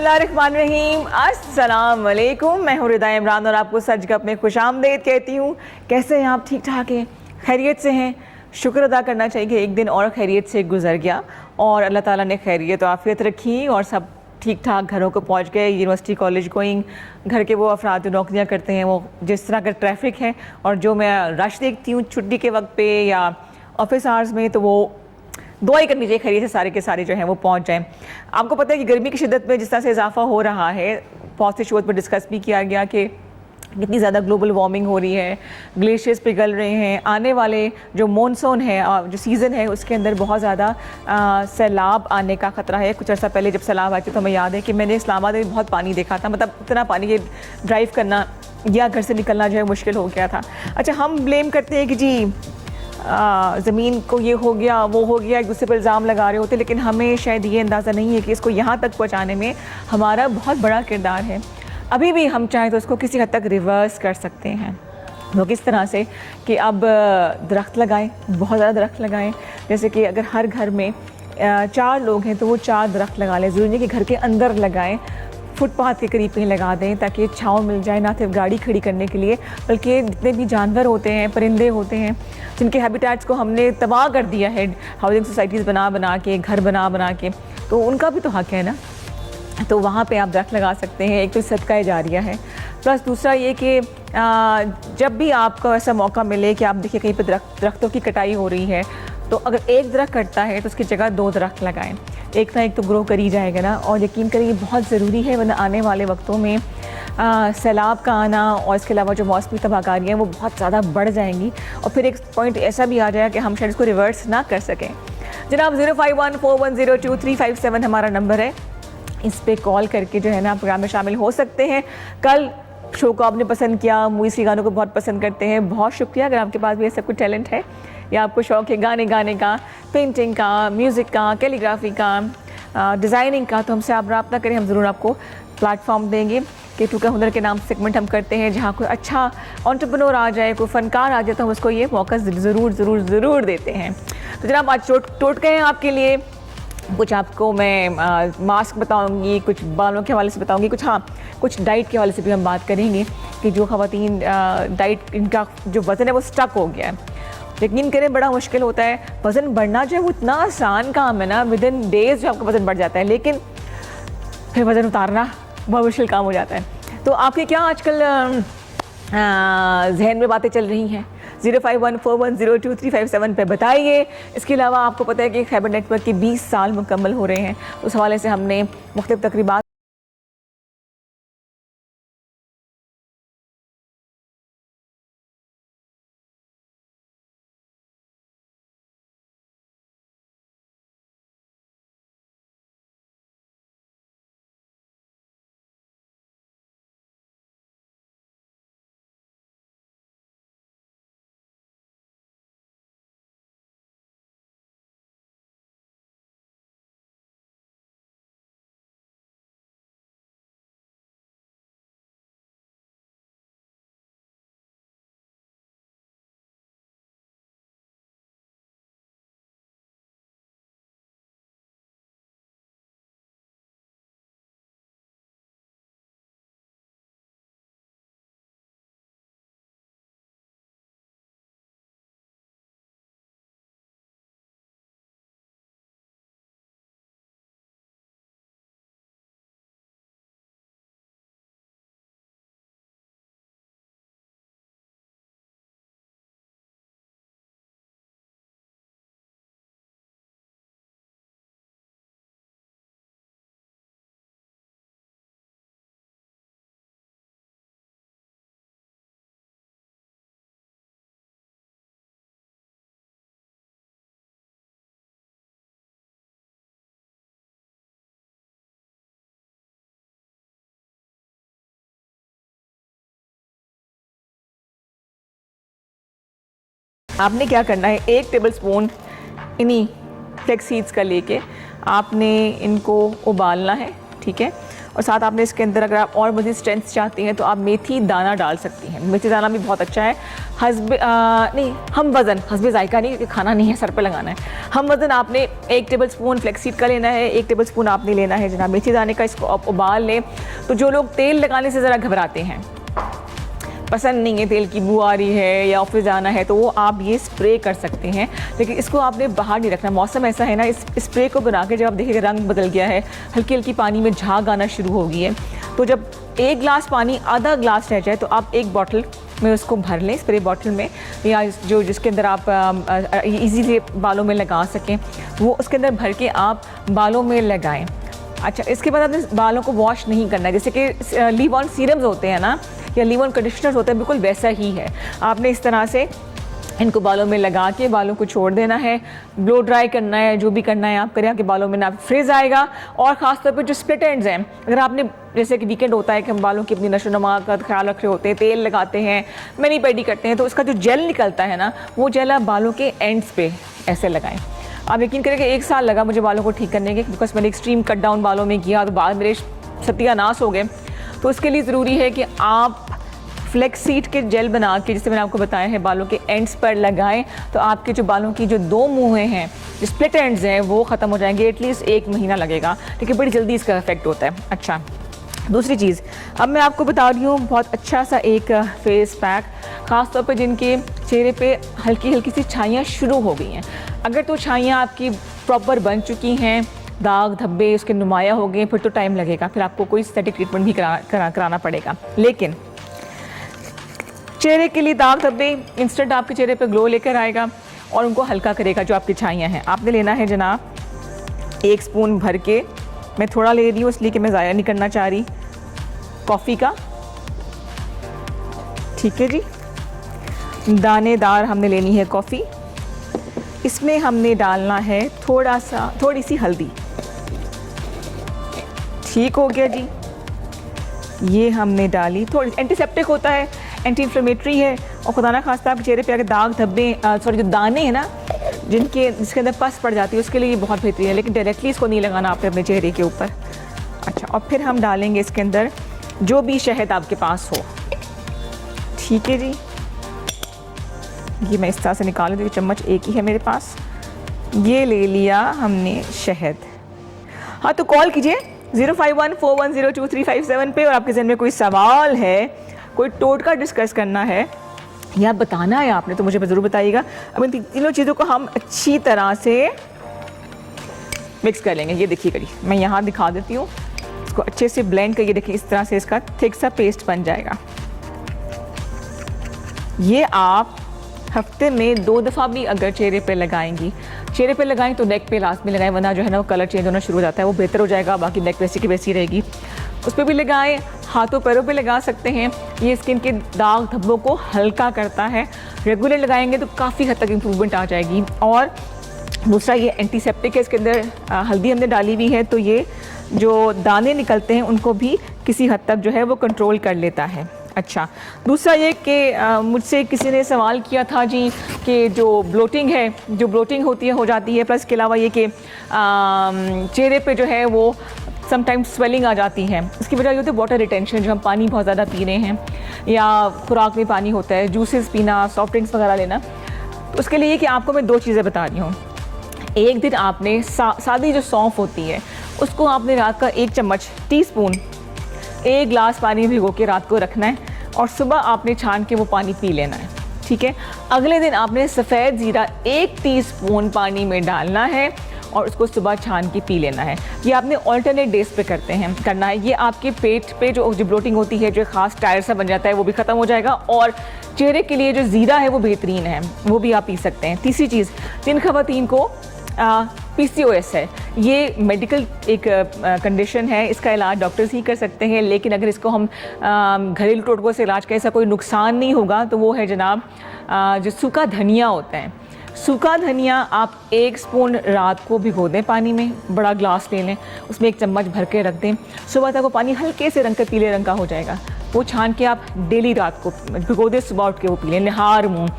बिस्मिल्लाहिर्रहमानिर्रहीम, अस्सलाम वालेकुम। मैं हूँ रिदा इमरान और आपको सच गप में खुशामदीद कहती हूँ। कैसे हैं आप? ठीक ठाक हैं? खैरियत से हैं? शुक्र अदा करना चाहिए कि एक दिन और खैरियत से गुजर गया और अल्लाह ताला ने खैरियत और आफियत रखी और सब ठीक ठाक घरों को पहुँच गए। यूनिवर्सिटी कॉलेज गोइंग घर के वो अफराद जो नौकरियाँ करते हैं, वो जिस तरह का ट्रैफिक है और जो मैं रश देखती हूँ छुट्टी के वक्त पे या ऑफिस आवर्स में, तो वो दुआ ही करनी चाहिए खैरियत से सारे के सारे जो हैं वो पहुंच जाएं। आपको पता है कि गर्मी की शिद्दत में जिस तरह से इजाफा हो रहा है, बहुत से शोज़ पर डिस्कस भी किया गया कि कितनी ज़्यादा ग्लोबल वार्मिंग हो रही है, ग्लेशियर्स पिघल रहे हैं। आने वाले जो मानसून है, जो सीज़न है, उसके अंदर बहुत ज़्यादा सैलाब आने का ख़तरा है। कुछ अर्सा पहले जब सैलाब आए थे तो हमें याद है कि मैंने इस्लामाबाद में बहुत पानी देखा था, मतलब इतना पानी कि ड्राइव करना या घर से निकलना जो है मुश्किल हो गया था। अच्छा, हम ब्लेम करते हैं कि जी ज़मीन को ये हो गया वो हो गया, एक दूसरे पर इल्ज़ाम लगा रहे होते, लेकिन हमें शायद ये अंदाज़ा नहीं है कि इसको यहाँ तक पहुँचाने में हमारा बहुत बड़ा किरदार है। अभी भी हम चाहें तो इसको किसी हद तक रिवर्स कर सकते हैं। वो किस तरह से कि अब दरख्त लगाएं, बहुत ज़्यादा दरख्त लगाएं। जैसे कि अगर हर घर में 4 लोग हैं तो वो 4 दरख्त लगा लें। ज़रूरी नहीं कि घर के अंदर लगाएं, फुटपाथ के करीब कहीं लगा दें ताकि छाँव मिल जाए, ना सिर्फ गाड़ी खड़ी करने के लिए बल्कि जितने भी जानवर होते हैं, परिंदे होते हैं, जिनके हैबिटेट्स को हमने तबाह कर दिया है हाउसिंग सोसाइटीज़ बना के, घर बना के, तो उनका भी तो हक़ है ना। तो वहाँ पे आप दरख्त लगा सकते हैं। एक तो सदका जारिया है, प्लस दूसरा ये कि जब भी आपको ऐसा मौका मिले कि आप देखिए कहीं पर दरख्तों की कटाई हो रही है, तो अगर एक दरख्त कटता है तो उसकी जगह 2 दरख्त लगाएं। एक ना एक तो ग्रो कर ही जाएगा ना, और यकीन करें ये बहुत ज़रूरी है, वरना आने वाले वक्तों में सैलाब का आना और इसके अलावा जो मौसमी तबाहकारियाँ वो बहुत ज़्यादा बढ़ जाएंगी और फिर एक पॉइंट ऐसा भी आ जाएगा कि हम शायद इसको रिवर्स ना कर सकें। जनाब 0514102357 हमारा नंबर है, इस पर कॉल करके जो है ना प्रोग्राम में शामिल हो सकते हैं। कल शो को आपने पसंद किया, मूवीज़ के गानों को बहुत पसंद करते हैं, बहुत शुक्रिया। अगर आपके पास भी ऐसा कुछ टैलेंट है या आपको शौक़ है गाने गाने का, पेंटिंग का, म्यूज़िक का, कैलीग्राफी का, डिज़ाइनिंग का, तो हमसे आप रब्ता करें, हम ज़रूर आपको प्लेटफॉर्म देंगे। कि टू का हुनर के नाम से सेगमेंट हम करते हैं, जहाँ कोई अच्छा एंटरप्रेन्योर आ जाए, कोई फ़नकार आ जाए, तो हम उसको ये मौका ज़रूर देते हैं। तो जनाब आज टोटके हैं आपके लिए। कुछ आपको मैं मास्क बताऊंगी, कुछ बालों के हवाले से बताऊंगी, कुछ डाइट के हवाले से भी हम बात करेंगे कि जो ख़वातीन डाइट, इनका जो वज़न है वो स्टक हो गया है। यकीन करें बड़ा मुश्किल होता है, वज़न बढ़ना जो है वो इतना आसान काम है ना, विद इन डेज़ जो आपका वज़न बढ़ जाता है, लेकिन फिर वज़न उतारना बहुत मुश्किल काम हो जाता है। तो आपके क्या आजकल जहन में बातें चल रही हैं? 0514102357 पे बताइए। इसके अलावा आपको पता है कि खैबर नेटवर्क के 20 साल मुकम्मल हो रहे हैं, उस हवाले से हमने मुख्तलिफ तकरीबात आपने क्या करना है, 1 टेबल स्पून इन्हीं फ्लेक्स सीड्स का लेके आपने इनको उबालना है, ठीक है। और साथ आपने इसके अंदर अगर आप और मज़ीद स्ट्रेंथ चाहती हैं तो आप मेथी दाना डाल सकती हैं। मेथी दाना भी बहुत अच्छा है। हम वज़न हस्बे जायका नहीं, खाना नहीं है, सर पे लगाना है। हम वज़न आपने 1 टेबल स्पून फ्लेक्सीड का लेना है, 1 टेबल स्पून आपने लेना है जनाब मेथी दाने का। इसको आप उबाल लें। तो जो लोग तेल लगाने से ज़रा घबराते हैं, पसंद नहीं है, तेल की बू आ रही है या ऑफिस जाना है, तो वो आप ये स्प्रे कर सकते हैं। लेकिन इसको आपने बाहर नहीं रखना। मौसम ऐसा है ना, इस स्प्रे को बना के जब आप देखिएगा रंग बदल गया है, हल्की हल्की पानी में झाग आना शुरू हो गई है, तो जब 1 गिलास पानी आधा गिलास रह जाए तो आप 1 बॉटल में उसको भर लें, स्प्रे बॉटल में, या जो जिसके अंदर आप इजीली बालों में लगा सकें, वो उसके अंदर भर के आप बालों में लगाएं। अच्छा, इसके बाद आपने बालों को वॉश नहीं करना है। जैसे कि लीव ऑन सीरम्स होते हैं ना, या लीव ऑन कंडीशनर्स होते हैं, बिल्कुल वैसा ही है। आपने इस तरह से इनको बालों में लगा के बालों को छोड़ देना है, ब्लो ड्राई करना है, जो भी करना है आप करें। आपके बालों में ना फ्रिज आएगा। और ख़ासतौर पर जो स्प्लिट एंड्स हैं, अगर आपने जैसे कि वीकेंड होता है कि हम बालों की अपनी नशो नुमा का ख्याल रख रहे होते हैं, तेल लगाते हैं, मैनी पेडी करते हैं, तो उसका जो जेल निकलता है ना, वो जेल आप बालों के एंड्स पे ऐसे लगाएं। आप यकीन करें कि 1 साल लगा मुझे बालों को ठीक करने के, बिकॉज मैंने एक्सट्रीम कट डाउन बालों में किया तो बाल मेरे सत्यानाश हो गए। तो इसके लिए ज़रूरी है कि आप फ्लेक्सीड के जेल बना के, जैसे मैंने आपको बताया है, बालों के एंड्स पर लगाएं, तो आपके जो बालों की जो 2 मुँहें हैं, जो स्प्लिट एंड्स हैं, वो ख़त्म हो जाएंगे। एटलीस्ट 1 महीना लगेगा, लेकिन बड़ी जल्दी इसका इफेक्ट होता है। अच्छा, दूसरी चीज़ अब मैं आपको बता रही हूँ, बहुत अच्छा सा एक फेस पैक, ख़ास तौर पे जिनके चेहरे पे हल्की हल्की सी छाइयाँ शुरू हो गई हैं। अगर तो छाइयाँ आपकी प्रॉपर बन चुकी हैं, दाग धब्बे उसके नुमाया हो गए, फिर तो टाइम लगेगा, फिर आपको कोई एस्थेटिक ट्रीटमेंट भी कराना पड़ेगा। लेकिन चेहरे के लिए दाग धब्बे इंस्टेंट आपके चेहरे पे ग्लो लेकर आएगा और उनको हल्का करेगा जो आपकी छाइयाँ हैं। आपने लेना है जनाब 1 स्पून भर के, मैं थोड़ा ले रही हूँ इसलिए कि मैं ज़ाया नहीं करना चाह रही, कॉफ़ी का। ठीक है जी, दानेदार हमने लेनी है कॉफ़ी। इसमें हमने डालना है थोड़ी सी हल्दी। ठीक हो गया जी, ये हमने डाली। थोड़ी एंटीसेप्टिक होता है, एंटी इन्फ्लेमेटरी है, और खुदा ना खास्ता आपके चेहरे पे अगर दाग धब्बे जो दाने हैं ना, जिसके अंदर पस पड़ जाती है, उसके लिए ये बहुत बेहतरीन है। लेकिन डायरेक्टली इसको नहीं लगाना आपने अपने चेहरे के ऊपर। अच्छा, और फिर हम डालेंगे इसके अंदर जो भी शहद आपके पास हो। ठीक है जी, ये मैं इस तरह से निकाल दूँ, चम्मच एक ही है मेरे पास। ये ले लिया हमने शहद। हाँ, तो कॉल कीजिए 0514102357 पे, और आपके जहन में कोई सवाल है, कोई टोटका डिस्कस करना है या बताना है आपने, तो मुझे ज़रूर बताइएगा। अब इन तीनों चीज़ों को हम अच्छी तरह से मिक्स कर लेंगे। ये देखिए करिए, मैं यहाँ दिखा देती हूँ, इसको अच्छे से ब्लेंड करिए। देखिए इस तरह से इसका थिक सा पेस्ट बन जाएगा। ये आप हफ्ते में 2 दफ़ा भी अगर चेहरे पे लगाएंगी, चेहरे पे लगाएं तो नेक पे लास्ट में लगाएं, वरना जो है ना वो कलर चेंज होना शुरू हो जाता है, वो बेहतर हो जाएगा। बाकी नेक वैसी की वैसी रहेगी। उस पर भी लगाएं, हाथों पैरों पे लगा सकते हैं। ये स्किन के दाग धब्बों को हल्का करता है। रेगुलर लगाएंगे तो काफ़ी हद तक इम्प्रूवमेंट आ जाएगी। और दूसरा ये एंटीसेप्टिक है, इसके अंदर हल्दी हमने डाली हुई है, तो ये जो दाने निकलते हैं उनको भी किसी हद तक जो है वो कंट्रोल कर लेता है। अच्छा, दूसरा ये कि मुझसे किसी ने सवाल किया था जी कि जो ब्लोटिंग है, जो ब्लोटिंग होती है हो जाती है, प्लस के अलावा ये कि चेहरे पे जो है वो समटाइम्स स्वेलिंग आ जाती है। इसकी वजह ये होती है वाटर रिटेंशन, जो हम पानी बहुत ज़्यादा पी रहे हैं या खुराक में पानी होता है, जूसेस पीना, सॉफ्ट ड्रिंक्स वगैरह लेना। तो उसके लिए कि आपको मैं 2 चीज़ें बता रही हूँ। एक दिन आपने सादी जो सौंफ होती है उसको आपने रात का 1 चम्मच टीस्पून 1 गिलास पानी में भिगो के रात को रखना है, और सुबह आपने छान के वो पानी पी लेना है। ठीक है, अगले दिन आपने सफ़ेद ज़ीरा 1 टीस्पून पानी में डालना है और उसको सुबह छान के पी लेना है। ये आपने ऑल्टरनेट डेज पे करना है। ये आपके पेट पे जो ब्लोटिंग होती है, जो ख़ास टायर सा बन जाता है, वो भी ख़त्म हो जाएगा। और चेहरे के लिए जो ज़ीरा है वो बेहतरीन है, वो भी आप पी सकते हैं। तीसरी चीज़, जिन ख़वातीन को PCOS है, ये मेडिकल एक कंडीशन है, इसका इलाज डॉक्टर्स ही कर सकते हैं। लेकिन अगर इसको हम घरेलू टोटकों से इलाज का ऐसा कोई नुकसान नहीं होगा, तो वो है जनाब जो सूखा धनिया होता है। सूखा धनिया आप 1 स्पून रात को भिगो दें पानी में, बड़ा ग्लास ले लें, उसमें 1 चम्मच भर के रख दें। सुबह तक वो पानी हल्के से रंग का पीले रंग का हो जाएगा। वो छान के आप डेली रात को भिगो दें, सुबह उठ के वो पी लें, निहार मुँह।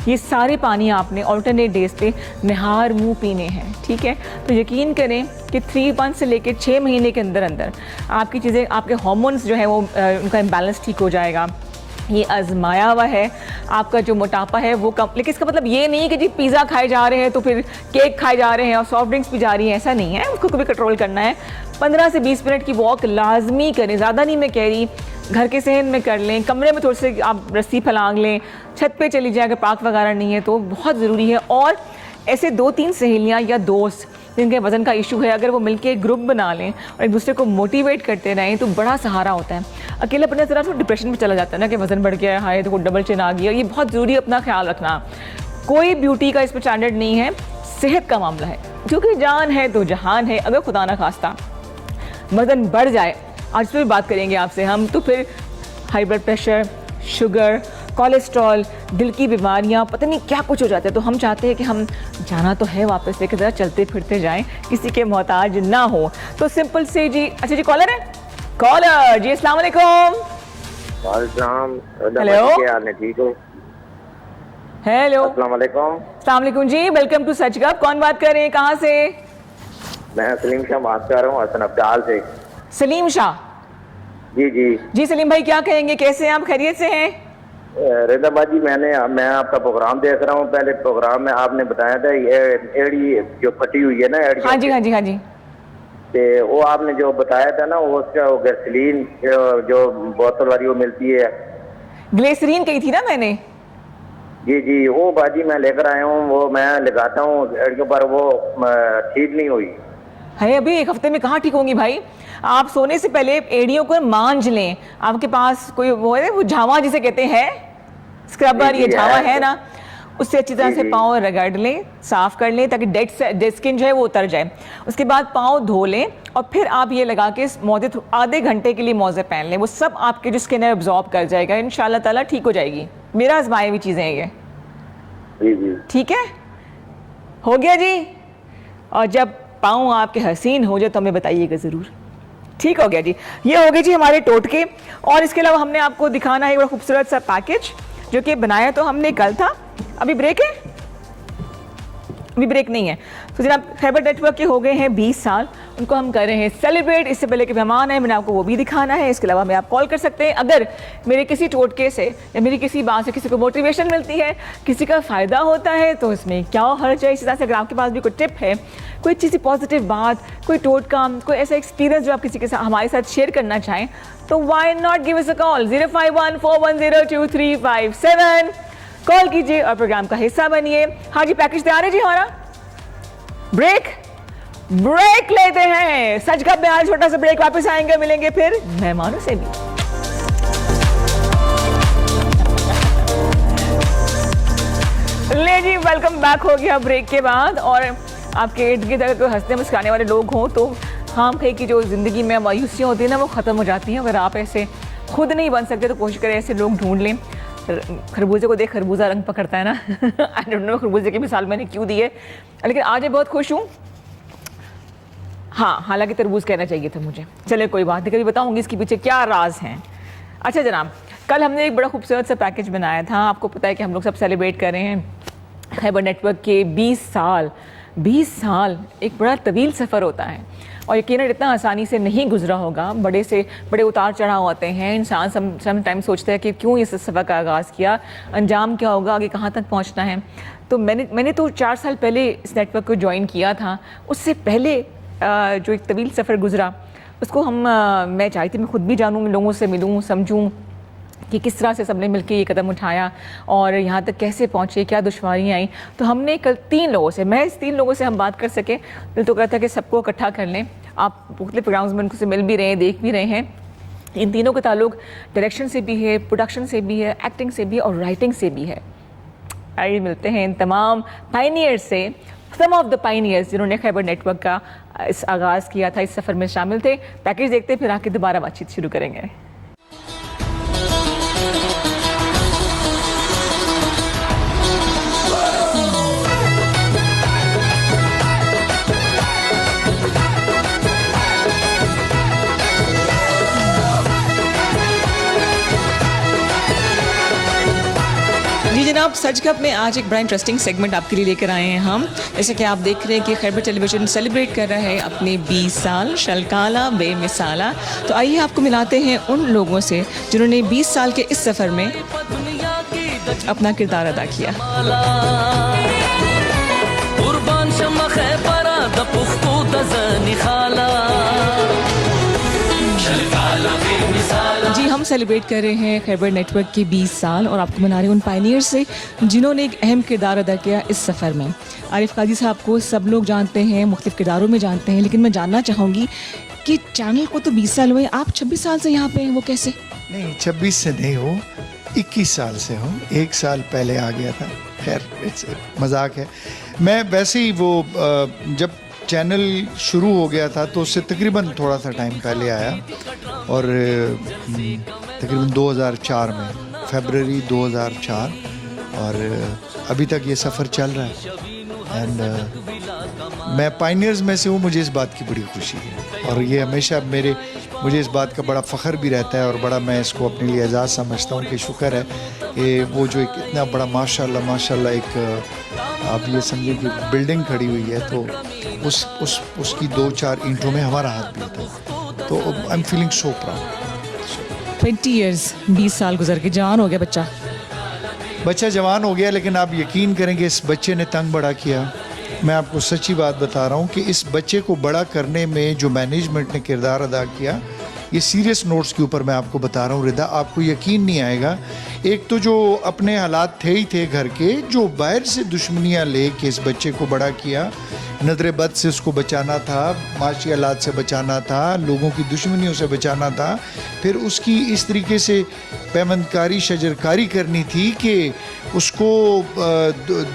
ये सारे पानी आपने अल्टरनेट डेज पे नहार मुँह पीने हैं, ठीक है। तो यकीन करें कि 3 मंथ से लेकर 6 महीने के अंदर अंदर आपकी चीज़ें, आपके हार्मोन्स जो है वो उनका इम्बैलेंस ठीक हो जाएगा। ये आजमाया हुआ है। आपका जो मोटापा है वो कम, लेकिन इसका मतलब ये नहीं है कि जी पिज़्ज़ा खाए जा रहे हैं तो फिर केक खाए जा रहे हैं और सॉफ्ट ड्रिंक्स भी जा रही हैं, ऐसा नहीं है। उसको कभी कंट्रोल करना है। 15 से 20 मिनट की वॉक लाजमी करें, ज़्यादा नहीं मैं कह रही, घर के सहन में कर लें, कमरे में थोड़े से आप रस्सी फैलांग लें, छत पे चली जाए अगर पार्क वगैरह नहीं है तो, बहुत ज़रूरी है। और ऐसे 2-3 सहेलियाँ या दोस्त जिनके वज़न का इशू है, अगर वो मिलकर एक ग्रुप बना लें और एक दूसरे को मोटिवेट करते रहें तो बड़ा सहारा होता है। अकेला अपने तरह से डिप्रेशन में चला जाता है ना कि वज़न बढ़ गया है, हाय तो डबल चिन आ गया। ये बहुत ज़रूरी है अपना ख्याल रखना। कोई ब्यूटी का इसमें स्टैंडर्ड नहीं है, सेहत का मामला है, क्योंकि जान है तो जहान है। अगर खुदा ना खास्ता वज़न बढ़ जाए, आज फिर बात करेंगे आपसे हम, तो फिर high blood pressure, sugar, cholesterol, दिल की बीमारियां, पता नहीं क्या कुछ हो जाता है। तो हम चाहते हैं कि हम जाना तो है वापस, लेकिन ज़रा चलते फिरते जाएं, किसी के मोहताज ना हो। तो सिंपल से जी, अच्छा जी कॉलर है, कॉलर जी, अस्सलाम वालेकुम। हेलो, क्या हाल है? ठीक हो? हेलो, अस्सलाम वालेकुम। अस्सलाम वालेकुम जी, वेलकम टू सच गप। कौन बात कर रहे हैं, कहाँ से? मैं सलीम शाह बात कर रहा हूँ, हसन अब्दाल से। सलीम शाह जी जी जी। सलीम भाई क्या कहेंगे, कैसे हैं आप, खैरियत से हैं? रिदा बाजी, मैं आपका प्रोग्राम देख रहा हूँ। पहले प्रोग्राम में आपने बताया था ये एड़ी जो फटी हुई है ना, एड़ी। हाँ जी हाँ जी हाँ जी। ते वो आपने जो बताया था ना, वो उसका गैसोलीन जो बोतल वाली वो मिलती है, ग्लिसरीन कही थी ना मैंने। जी जी, वो बाजी मैं लेकर आया हूँ, वो मैं लगाता हूँ एड़ियों पर, वो ठीक नहीं हुई है। अभी एक हफ्ते में कहाँ ठीक होंगी भाई। आप सोने से पहले एड़ियों को मांझ लें। आपके पास कोई वो है, वो झावा जिसे कहते हैं, स्क्रबर, ये झावा है ना, उससे अच्छी तरह से पाँव रगड़ लें, साफ कर लें ताकि डेड स्किन जो है वो उतर जाए। उसके बाद पाँव धो लें और फिर आप ये लगा के मोज़े आधे घंटे के लिए मोज़े पहन लें। वो सब आपके जो स्किन है एब्जॉर्ब कर जाएगा, इंशाल्लाह ताला ठीक हो जाएगी। मेरा आजमाई हुई चीज़ें हैं ये। जी। ठीक है, हो गया जी। और जब पाँव आपके हसीन हो जाए तो हमें बताइएगा ज़रूर। ठीक हो गया जी, ये हो गए जी हमारे टोटके। और इसके अलावा हमने आपको दिखाना है एक बड़ा खूबसूरत सा पैकेज जो कि बनाया तो हमने कल था। अभी ब्रेक है? अभी ब्रेक नहीं है। तो जनाब खैबर नेटवर्क के हो गए हैं 20 साल, उनको हम कर रहे हैं सेलिब्रेट। इससे पहले के मेहमान हैं, मैंने आपको वो भी दिखाना है। इसके अलावा हमें आप कॉल कर सकते हैं। अगर मेरे किसी टोटके से या मेरी किसी बात से किसी को मोटिवेशन मिलती है, किसी का फ़ायदा होता है, तो इसमें क्या हर्ज है। इसी तरह से अगर आपके पास भी कोई टिप है, कोई अच्छी सी पॉजिटिव बात, कोई टोटका, कोई ऐसा एक्सपीरियंस जो आप किसी के साथ हमारे साथ शेयर करना चाहें, तो why not give us a call. 051410237 call कीजिए और प्रोग्राम का हिस्सा बनिए। हाँ जी, पैकेज तैयार है जी हमारा। ब्रेक लेते हैं। सच का प्यार, छोटा सा ब्रेक, वापस आएंगे, मिलेंगे फिर मेहमानों से भी। ले जी, वेलकम बैक हो गया ब्रेक के बाद। और आपके इर्द गिर्द अगर कोई हंसने मुस्कुराने वाले लोग हों तो हम कहें कि जो ज़िंदगी में मायूसियाँ होती है ना, वो ख़त्म हो जाती हैं। अगर आप ऐसे खुद नहीं बन सकते तो कोशिश करें ऐसे लोग ढूंढ लें। खरबूजे को देख खरबूजा रंग पकड़ता है ना। आई डोंट नो खरबूजे की मिसाल मैंने क्यों दी है, लेकिन आज मैं बहुत खुश हूँ। हाँ, हालांकि तरबूज कहना चाहिए था मुझे। चले कोई बात नहीं, कभी बताऊँगी इसके पीछे क्या राज हैं। अच्छा जनाब, कल हमने एक बड़ा खूबसूरत सा पैकेज बनाया था। आपको पता है कि हम लोग सब सेलिब्रेट कर रहे हैं खैबर नेटवर्क के 20 साल। 20 साल एक बड़ा तवील सफ़र होता है और यकीनन इतना आसानी से नहीं गुजरा होगा। बड़े से बड़े उतार चढ़ाव होते हैं। इंसान सम टाइम सोचता है कि क्यों इस सफ़र का आगाज़ किया, अंजाम क्या होगा, आगे कहाँ तक पहुँचना है। तो मैंने तो 4 साल पहले इस नेटवर्क को ज्वाइन किया था। उससे पहले जो एक तवील सफ़र गुजरा उसको मैं चाहती थी मैं खुद भी जानूँ, लोगों से मिलूँ, समझूँ कि किस तरह से सबने मिलकर ये कदम उठाया और यहाँ तक कैसे पहुँचे, क्या दुश्वारियाँ आई। तो हमने कल 3 लोगों से, महज 3 लोगों से हम बात कर सके। दिल तो कहता है कि सबको इकट्ठा कर लें। आप मुख्तलिफ प्रोग्राम्स में उनसे मिल भी रहे हैं, देख भी रहे हैं। इन तीनों का ताल्लुक डायरेक्शन से भी है, प्रोडक्शन से भी है, एक्टिंग से भी और राइटिंग से भी है। आइए मिलते हैं इन तमाम पायनियर्स से, सम ऑफ द पायनियर्स जिन्होंने खैबर नेटवर्क का इस आगाज़ किया था, इस सफ़र में शामिल थे। पैकेज देखते फिर आके दोबारा बातचीत शुरू करेंगे। जी जनाब, साहब, सच कप में आज एक बड़ा इंटरेस्टिंग सेगमेंट आपके लिए लेकर आए हैं हम। जैसे कि आप देख रहे हैं कि खैबर टेलीविज़न सेलिब्रेट कर रहा है अपने 20 साल, शलकाला बेमिसाला। तो आइए आपको मिलाते हैं उन लोगों से जिन्होंने 20 साल के इस सफ़र में अपना किरदार अदा किया। जी, हम सेलिब्रेट कर रहे हैं खैबर नेटवर्क के 20 साल और आपको मना रहे हैं उन पायनियर से जिन्होंने एक अहम किरदार अदा किया इस सफ़र में। आरिफ काजी साहब को सब लोग जानते हैं, मुख्तलिफ किरदारों में जानते हैं, लेकिन मैं जानना चाहूँगी कि चैनल को तो 20 साल हुए, आप 26 साल से यहाँ पे हैं, वो कैसे? नहीं, 26 से नहीं हो, 21 साल से हूँ। 1 साल पहले आ गया था। खैर, मजाक है। मैं वैसे ही वो जब चैनल शुरू हो गया था तो उससे तकरीबन थोड़ा सा टाइम पहले आया और तकरीबन 2004 में, फरवरी 2004, और अभी तक ये सफ़र चल रहा है। एंड मैं पायनियर्स में से हूँ, मुझे इस बात की बड़ी खुशी है और ये हमेशा मुझे इस बात का बड़ा फ़ख्र भी रहता है और बड़ा मैं इसको अपने लिए एजाज़ समझता हूँ कि शुक्र है कि वो जो एक इतना बड़ा माशाल्लाह एक आप ये समझिए कि बिल्डिंग खड़ी हुई है तो उसकी 2-4 ईंटों में हमारा हाथ भी होता है। तो I am feeling so proud. 20 years, 20 साल गुजर के जवान हो गया बच्चा जवान हो गया, लेकिन आप यकीन करेंगे इस बच्चे ने तंग बड़ा किया। मैं आपको सच्ची बात बता रहा हूँ कि इस बच्चे को बड़ा करने में जो मैनेजमेंट ने किरदार अदा किया, ये सीरियस नोट्स के ऊपर मैं आपको बता रहा हूँ रिदा, आपको यकीन नहीं आएगा। एक तो जो अपने हालात थे ही थे घर के, जो बाहर से दुश्मनियाँ ले के इस बच्चे को बड़ा किया, नजर बद से उसको बचाना था, माशी हालात से बचाना था, लोगों की दुश्मनियों से बचाना था, फिर उसकी इस तरीके से पैमंदकारी शजरकारी करनी थी कि उसको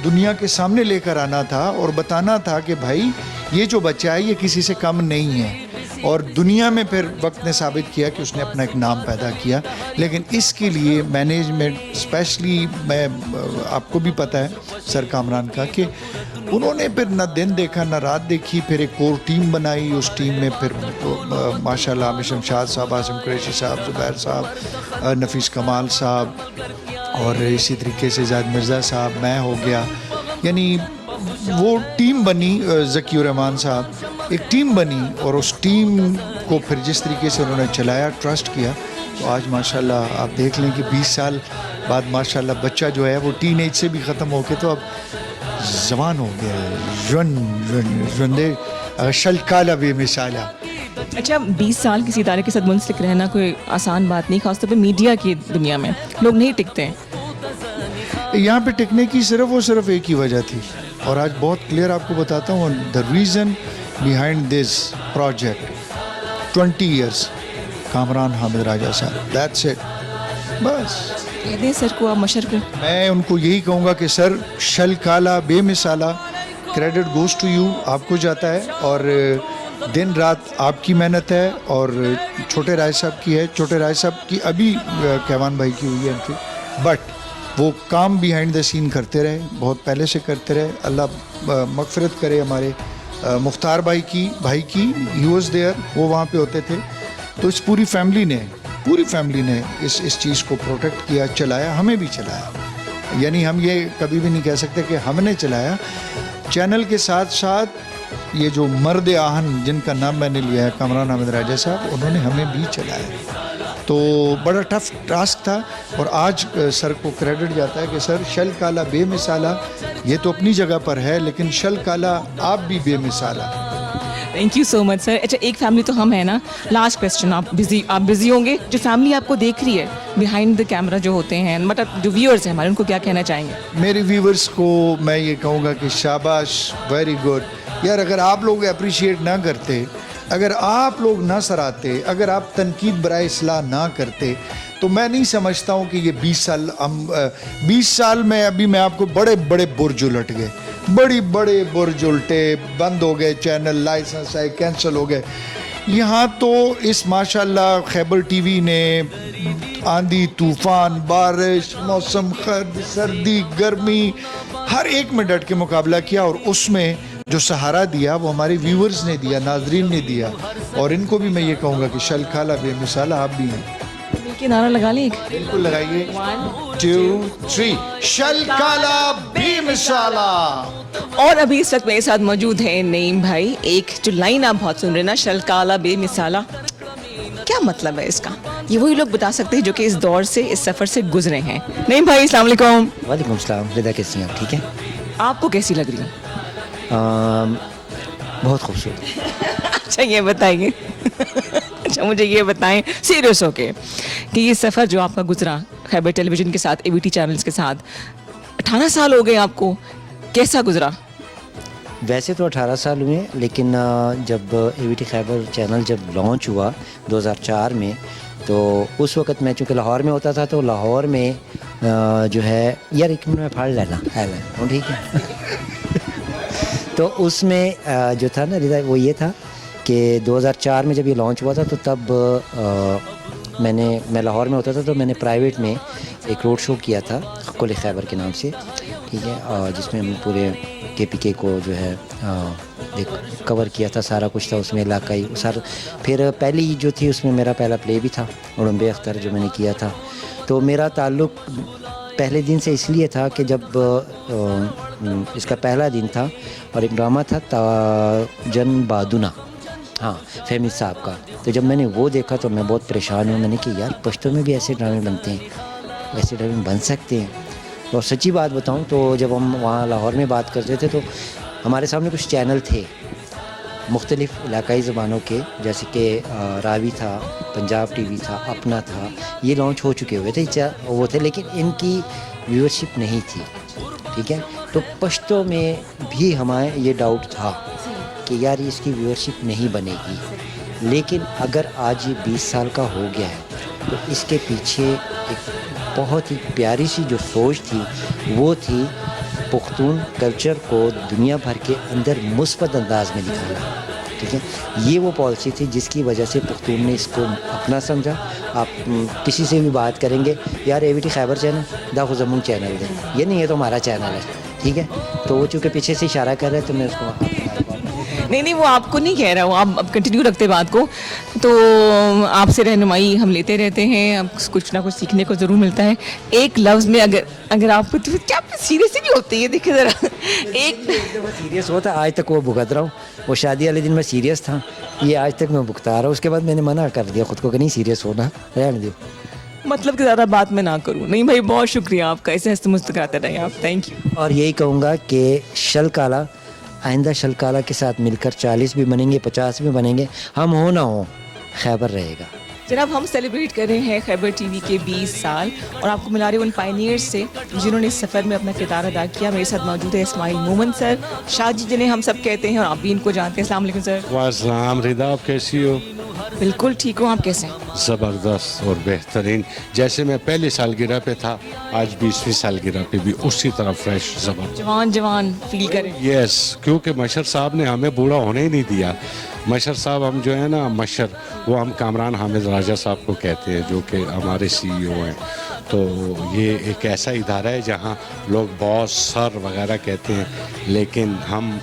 दुनिया के सामने लेकर आना था और बताना था कि भाई ये जो बच्चा है ये किसी से कम नहीं है। और दुनिया में फिर वक्त ने साबित किया कि उसने अपना एक नाम पैदा किया। लेकिन इसके लिए मैनेजमेंट, स्पेशली मैं आपको भी पता है सर कामरान का, कि उन्होंने फिर न दिन देखा न रात देखी, फिर एक कोर टीम बनाई। उस टीम में फिर माशाल्लाह आमिर शमशाद साहब, आसिम कुरैशी साहब, जुबैर साहब, नफीस कमाल साहब और इसी तरीके से ज़ाहिद मिर्ज़ा साहब, मैं हो गया, यानी वो टीम बनी। ज़की रहमान साहब, एक टीम बनी और उस टीम को फिर जिस तरीके से उन्होंने चलाया, ट्रस्ट किया, तो आज माशाल्लाह आप देख लें कि 20 साल बाद माशाल्लाह बच्चा जो है वो टीन एज से भी ख़त्म हो के तो अब जवान हो गया, शलकाला बेमिसाला। अच्छा, 20 साल किसी इदारे के साथ मुंसलिक रहना कोई आसान बात नहीं, खासतौर पे मीडिया की दुनिया में लोग नहीं टिकते हैं। यहाँ पे टिकने की सिर्फ एक ही वजह थी और आज बहुत क्लियर आपको बताता हूँ। The reason behind this project 20 years, Kamran Hamid Raja Sahab, that's it, बस। कह दें सर को, आप मशर को। मैं उनको यही कहूँगा कि सर शलकाला बेमिसाला, क्रेडिट गोज़ टू यू, आपको जाता है और दिन रात आपकी मेहनत है और छोटे राय साहब की है। छोटे राय साहब की अभी कैवान भाई की हुई है इनकी, बट वो काम बिहाइंड द सीन करते रहे, बहुत पहले से करते रहे। अल्लाह मगफिरत करे हमारे मुख्तार भाई की, ही वॉज देयर, वो वहाँ पे होते थे। तो इस पूरी फैमिली ने इस चीज़ को प्रोटेक्ट किया, चलाया, हमें भी चलाया। यानी हम ये कभी भी नहीं कह सकते कि हमने चलाया। चैनल के साथ साथ ये जो मर्द आहन जिनका नाम मैंने लिया है, कामरान हामिद राजा साहब, उन्होंने हमें भी चलाया। तो बड़ा टफ टास्क था और आज सर को क्रेडिट जाता है कि सर शलकाला बेमिसाला ये तो अपनी जगह पर है, लेकिन शलकाला आप भी बेमिसाला। Thank you so much sir. अच्छा, एक फैमिली तो हम है ना, लास्ट क्वेश्चन, आप बिजी होंगे, जो फैमिली आपको देख रही है बिहाइंड द कैमरा जो होते हैं, मतलब जो व्यूअर्स हैं हमारे, उनको क्या कहना चाहेंगे? मेरे व्यूअर्स को मैं ये कहूँगा कि शाबाश, वेरी गुड यार। अगर आप लोग अप्रिशिएट ना करते, अगर आप लोग ना सराहते, अगर आप तनकीद बराए इस्लाह ना करते, तो मैं नहीं समझता हूँ कि ये 20 साल में अभी मैं आपको बड़े बड़े बुर्ज उलट गए, बड़े बुर्ज उल्टे, बंद हो गए चैनल, लाइसेंस आए, कैंसिल हो गए। यहाँ तो इस माशाल्लाह खैबर टीवी ने आंधी तूफ़ान, बारिश, मौसम खर्द, सर्दी, गर्मी, हर एक में डट के मुकाबला किया और उसमें जो सहारा दिया वो हमारे व्यूअर्स ने दिया, नाजरीन ने दिया। और इनको भी मैं ये कहूँगा कि शलकाला बेमिसाला आप भी हैं। कि नारा लगा लें एक। बिल्कुल लगाइए। 1 2 3 शलकाला बेमिसाला। और अभी इस वक्त मेरे साथ मौजूद है नईम भाई। एक जो लाइन आप बहुत सुन रहे हैं ना, शलकाला बेमिसाला, क्या मतलब है इसका? ये वही लोग बता सकते हैं जो कि इस दौर से, इस सफ़र से गुजरे हैं। नईम भाई अस्सलाम वालेकुम। वालेकुम सलाम। रिदा कैसी हैं आप? ठीक है। आपको कैसी लग रही है? बहुत खूबसूरत। अच्छा ये बताइए अच्छा मुझे ये बताएं सीरियस होके कि ये सफ़र जो आपका गुजरा खैबर टेलीविज़न के साथ, एबीटी चैनल्स के साथ, 18 साल हो गए आपको, कैसा गुजरा? वैसे तो 18 साल हुए, लेकिन जब एबीटी खैबर चैनल जब लॉन्च हुआ 2004 में, तो उस वक्त मैं चूँकि लाहौर में होता था, तो लाहौर में जो है, यार एक मिनट में फाड़ लेना है वो, ठीक है तो उसमें जो था ना रिदा, वो ये था कि 2004 में जब ये लॉन्च हुआ था, तो तब मैं लाहौर में होता था, तो मैंने प्राइवेट में एक रोड शो किया था कुल खैबर के नाम से, ठीक है, जिसमें हम पूरे KPK को जो है एक कवर किया था, सारा कुछ था उसमें, इलाकाई सारा। फिर पहली जो थी उसमें मेरा पहला प्ले भी था, उड़म्बे अख्तर, जो मैंने किया था। तो मेरा ताल्लुक़ पहले दिन से इसलिए था कि जब इसका पहला दिन था और एक ड्रामा था ताजन बादुना, हाँ, फहमी साहब का। तो जब मैंने वो देखा तो मैं बहुत परेशान हूँ। मैंने कि यार पश्तो में भी ऐसे ड्रामे बनते हैं, ऐसे ड्रामे बन सकते हैं। और सच्ची बात बताऊँ तो जब हम वहाँ लाहौर में बात करते थे, तो हमारे सामने कुछ चैनल थे मुख्तलिफ़ इलाकाई ज़बानों के, जैसे कि रावी था, पंजाब TV था, अपना था, ये लॉन्च हो चुके हुए थे वो थे, लेकिन इनकी व्यूअरशिप नहीं थी, ठीक है। तो पश्तो में भी हमें ये डाउट था कि यार इसकी व्यूअरशिप नहीं बनेगी। लेकिन अगर आज ये 20 साल का हो गया है, तो इसके पीछे एक बहुत ही प्यारी सी जो सोच थी, वो थी पुख्तून कल्चर को दुनिया भर के अंदर मुस्बत अंदाज में दिखाना, ठीक है। ये वो पॉलिसी थी जिसकी वजह से पुख्तून ने इसको अपना समझा। आप किसी से भी बात करेंगे, यार एबीटी खैबर चैनल, दाखो जमून चैनल दे, ये नहीं, ये तो हमारा चैनल है, ठीक है। तो वो चूँकि पीछे से इशारा कर रहे हैं, तो मैं उसको नहीं वो आपको नहीं कह रहा हूँ, आप अब कंटिन्यू रखते बात को। तो आपसे रहनुमाई हम लेते रहते हैं, अब कुछ ना कुछ सीखने को ज़रूर मिलता है। एक लफ्ज़ में अगर आपको, तो क्या सीरियस नहीं होती है? देखिए ज़रा, एक सीरियस होता, आज तक वो भुगत रहा हूँ। वो शादी वाले दिन मैं सीरियस था, ये आज तक मैं भुगता रहा हूँ। उसके बाद मैंने मना कर दिया खुद को कि नहीं सीरियस होना, रहने दो। मतलब कि ज़्यादा बात मैं ना करूँ। नहीं भाई, बहुत शुक्रिया आपका, ऐसे हंसते मुस्कुराते रहे आप, थैंक यू। और यही कहूँगा कि शलकाला, आइंदा शलकाला के साथ मिलकर 40 भी बनेंगे, 50 भी बनेंगे, हम हो ना हो, खैबर रहेगा। जनाब, हम सेलिब्रेट कर रहे हैं खैबर TV के 20 साल, और आपको मिला रहे उन पायनियर्स से जिन्होंने इस सफ़र में अपना किरदार अदा किया। मेरे साथ मौजूद है इस्माइल मोमन सर, शाहजी जिन्हें हम सब कहते हैं, और आप भी इनको जानते हैं। अस्सलाम वालेकुम सर। वालेकुम रिदा, आप कैसी हो? बिल्कुल ठीक हूँ, आप कैसे हैं? ज़बरदस्त और बेहतरीन। जैसे मैं पहली सालगिरह पे था, आज 20वीं सालगिरह पे भी उसी तरह फ्रेश, ज़बरदस्त, जवान फील करें। यस, क्योंकि मशर साहब ने हमें बूढ़ा होने ही नहीं दिया। मशर साहब, हम जो है ना मशर, वो हम कामरान हामिद राजा साहब को कहते हैं, जो कि हमारे CEO हैं। तो ये एक ऐसा इदारा है जहाँ लोग बॉस, सर वगैरह कहते हैं, लेकिन हम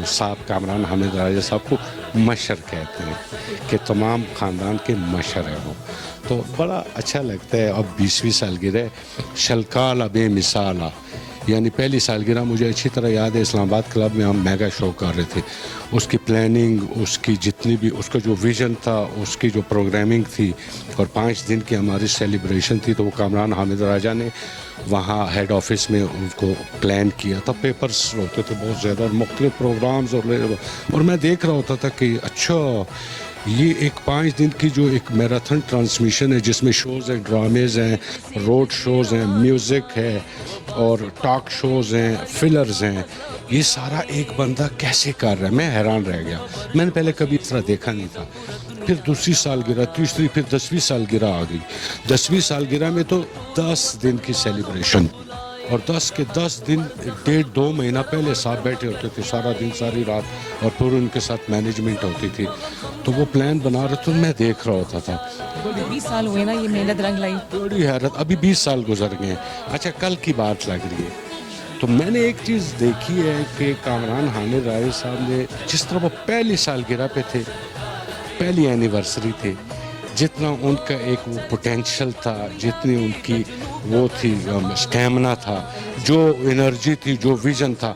साहब कामरान हामिद राजा साहब को मशर कहते हैं कि तमाम ख़ानदान के मशर हैं वो। तो बड़ा अच्छा लगता है। अब 20वीं सालगिरह, शलकाला बेमिसाला, यानी पहली सालगिरह मुझे अच्छी तरह याद है। इस्लामाबाद क्लब में हम मेगा शो कर रहे थे, उसकी प्लानिंग, उसकी जितनी भी उसका जो विज़न था, उसकी जो प्रोग्रामिंग थी, और 5 दिन की हमारी सेलिब्रेशन थी। तो वो कामरान हामिद राजा ने वहाँ हेड ऑफिस में उनको प्लान किया था। पेपर्स होते थे बहुत ज़्यादा, और मुख्तलिफ प्रोग्राम्स, और मैं देख रहा होता था कि अच्छा, ये एक 5 दिन की जो एक मैराथन ट्रांसमिशन है, जिसमें शोज़ हैं, ड्रामेज़ हैं, रोड शोज़ हैं, म्यूज़िक है, और टॉक शोज़ हैं, फिलर्स हैं, ये सारा एक बंदा कैसे कर रहा है, मैं हैरान रह गया। मैंने पहले कभी इस तरह देखा नहीं था। फिर दूसरी सालगिरह, तीसरी, फिर 10वीं सालगिरह आ गई। 10वीं सालगिरह में तो 10 दिन की सेलिब्रेशन, और 10 के 10 दिन 1.5-2 महीना पहले साथ बैठे होते थे, सारा दिन सारी रात, और फिर उनके साथ मैनेजमेंट होती थी। तो वो प्लान बना रहे थे, मैं देख रहा होता था। 20 साल हुए ना, ये मेहनत रंग लाई। बड़ी हैरत, अभी 20 साल गुजर गए हैं। अच्छा, कल की बात लग रही है, तो मैंने एक चीज़ देखी है कि कामरान हामिद राजा साहब ने जिस तरह वो पहली सालगिरह पे थे, पहली एनिवर्सरी थे, जितना उनका एक वो पोटेंशियल था, जितनी उनकी वो थी स्टैमिना था, जो एनर्जी थी, जो विजन था,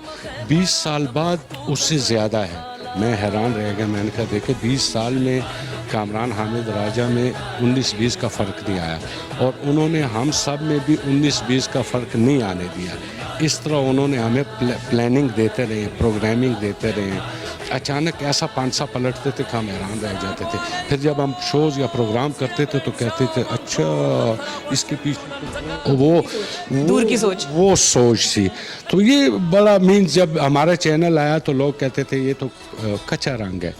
20 साल बाद उससे ज़्यादा है। मैं हैरान रह गया, मैंने कहा देखे 20 साल में कामरान हामिद राजा में 19-20 का फ़र्क नहीं आया, और उन्होंने हम सब में भी 19-20 का फ़र्क नहीं आने दिया। इस तरह उन्होंने हमें प्लानिंग देते रहे, प्रोग्रामिंग देते रहे। अचानक ऐसा पांसा पलटते थे कि हम हैरान रह जाते थे। फिर जब हम शोज़ या प्रोग्राम करते थे तो कहते थे अच्छा इसके पीछे वो दूर की सोच, वो सोच थी। तो ये बड़ा मीन्स जब हमारा चैनल आया तो लोग कहते थे ये तो कच्चा रंग है,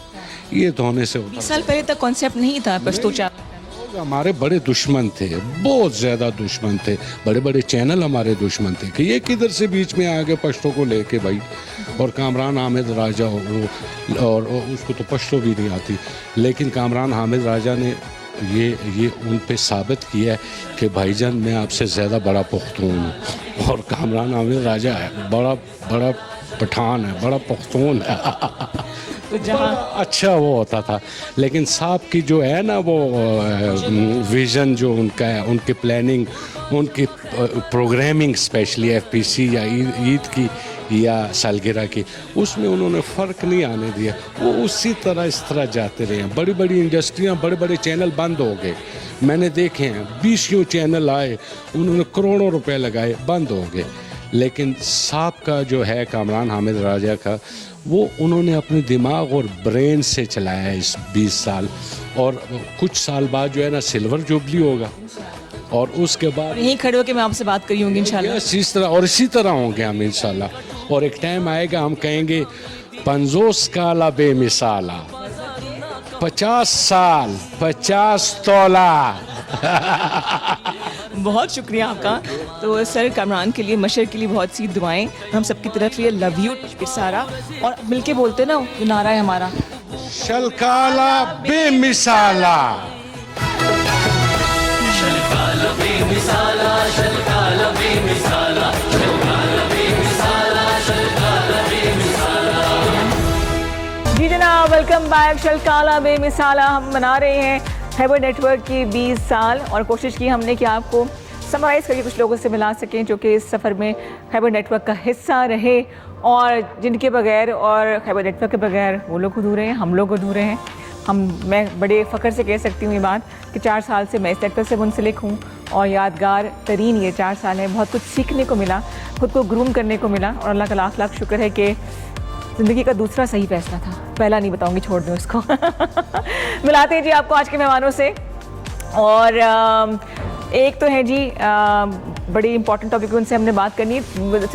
ये तो होने से होता। 20 साल पहले तक कॉन्सेप्ट नहीं था पश्तो चैनल। हमारे बड़े दुश्मन थे, बहुत ज़्यादा दुश्मन थे, बड़े बड़े चैनल हमारे दुश्मन थे कि ये किधर से बीच में आ गए पश्तो को लेके भाई। और कामरान हामिद राजा और उसको तो पश्तो भी नहीं आती, लेकिन कामरान हामिद राजा ने ये उन पे साबित किया है कि भाईजान मैं आपसे ज़्यादा बड़ा पुख्तून हूँ। और कामरान हामिद राजा है बड़ा पठान है, बड़ा पुख्तून है। तो जहाँ अच्छा वो होता था, लेकिन साहब की जो है ना वो विज़न जो उनका है, उनकी प्लानिंग, उनकी प्रोग्रामिंग स्पेशली एफपीसी या ईद की या सालगिरह की, उसमें उन्होंने फ़र्क नहीं आने दिया। वो उसी तरह इस तरह जाते रहे हैं। बड़ी बड़ी इंडस्ट्रियाँ, बड़े बड़े चैनल बंद हो गए, मैंने देखे हैं। 20 चैनल आए, उन्होंने करोड़ों रुपए लगाए, बंद हो गए। लेकिन साहब का जो है कामरान हामिद राजा का, वो उन्होंने अपने दिमाग और ब्रेन से चलाया है इस 20 साल। और कुछ साल बाद जो है ना सिल्वर जुबली होगा, और उसके बाद यहीं खड़े होकर मैं आपसे बात करी होंगी इंशाल्लाह। इस तरह और इसी तरह होंगे हम इंशाल्लाह। और एक टाइम आएगा हम कहेंगे 50 काला बेमिसाला, 50 साल 50 तोला। बहुत शुक्रिया आपका। तो सर कामरान के लिए, मशर के लिए बहुत सी दुआएं हम सबकी तरफ से। लव यू सारा, और मिलके बोलते ना ये नारा है हमारा, शलकाला बेमिसाला। जी जनाब, वेलकम बैक। शलकाला बेमिसाला हम मना रहे हैं खैबर नेटवर्क की 20 साल, और कोशिश की हमने कि आपको समराइज़ करके कुछ लोगों से मिला सकें जो कि इस सफ़र में खैबर नेटवर्क का हिस्सा रहे, और जिनके बगैर और खैबर नेटवर्क के बगैर वो लोग अधूरे हैं, हम लोग अधूरे हैं। मैं बड़े फ़ख्र से कह सकती हूँ ये बात कि 4 साल से मैं इस नेटवर्क से मुंसलिक हूँ, और यादगार तरीन ये 4 साल हैं। बहुत कुछ सीखने को मिला, खुद को ग्रूम करने को मिला, और अल्लाह का लाख लाख शुक्र है कि ज़िंदगी का दूसरा सही फैसला था। पहला नहीं बताऊंगी, छोड़ दो इसको। मिलाते हैं जी आपको आज के मेहमानों से। और एक तो है जी बड़ी इंपॉर्टेंट टॉपिक उनसे हमने बात करनी है।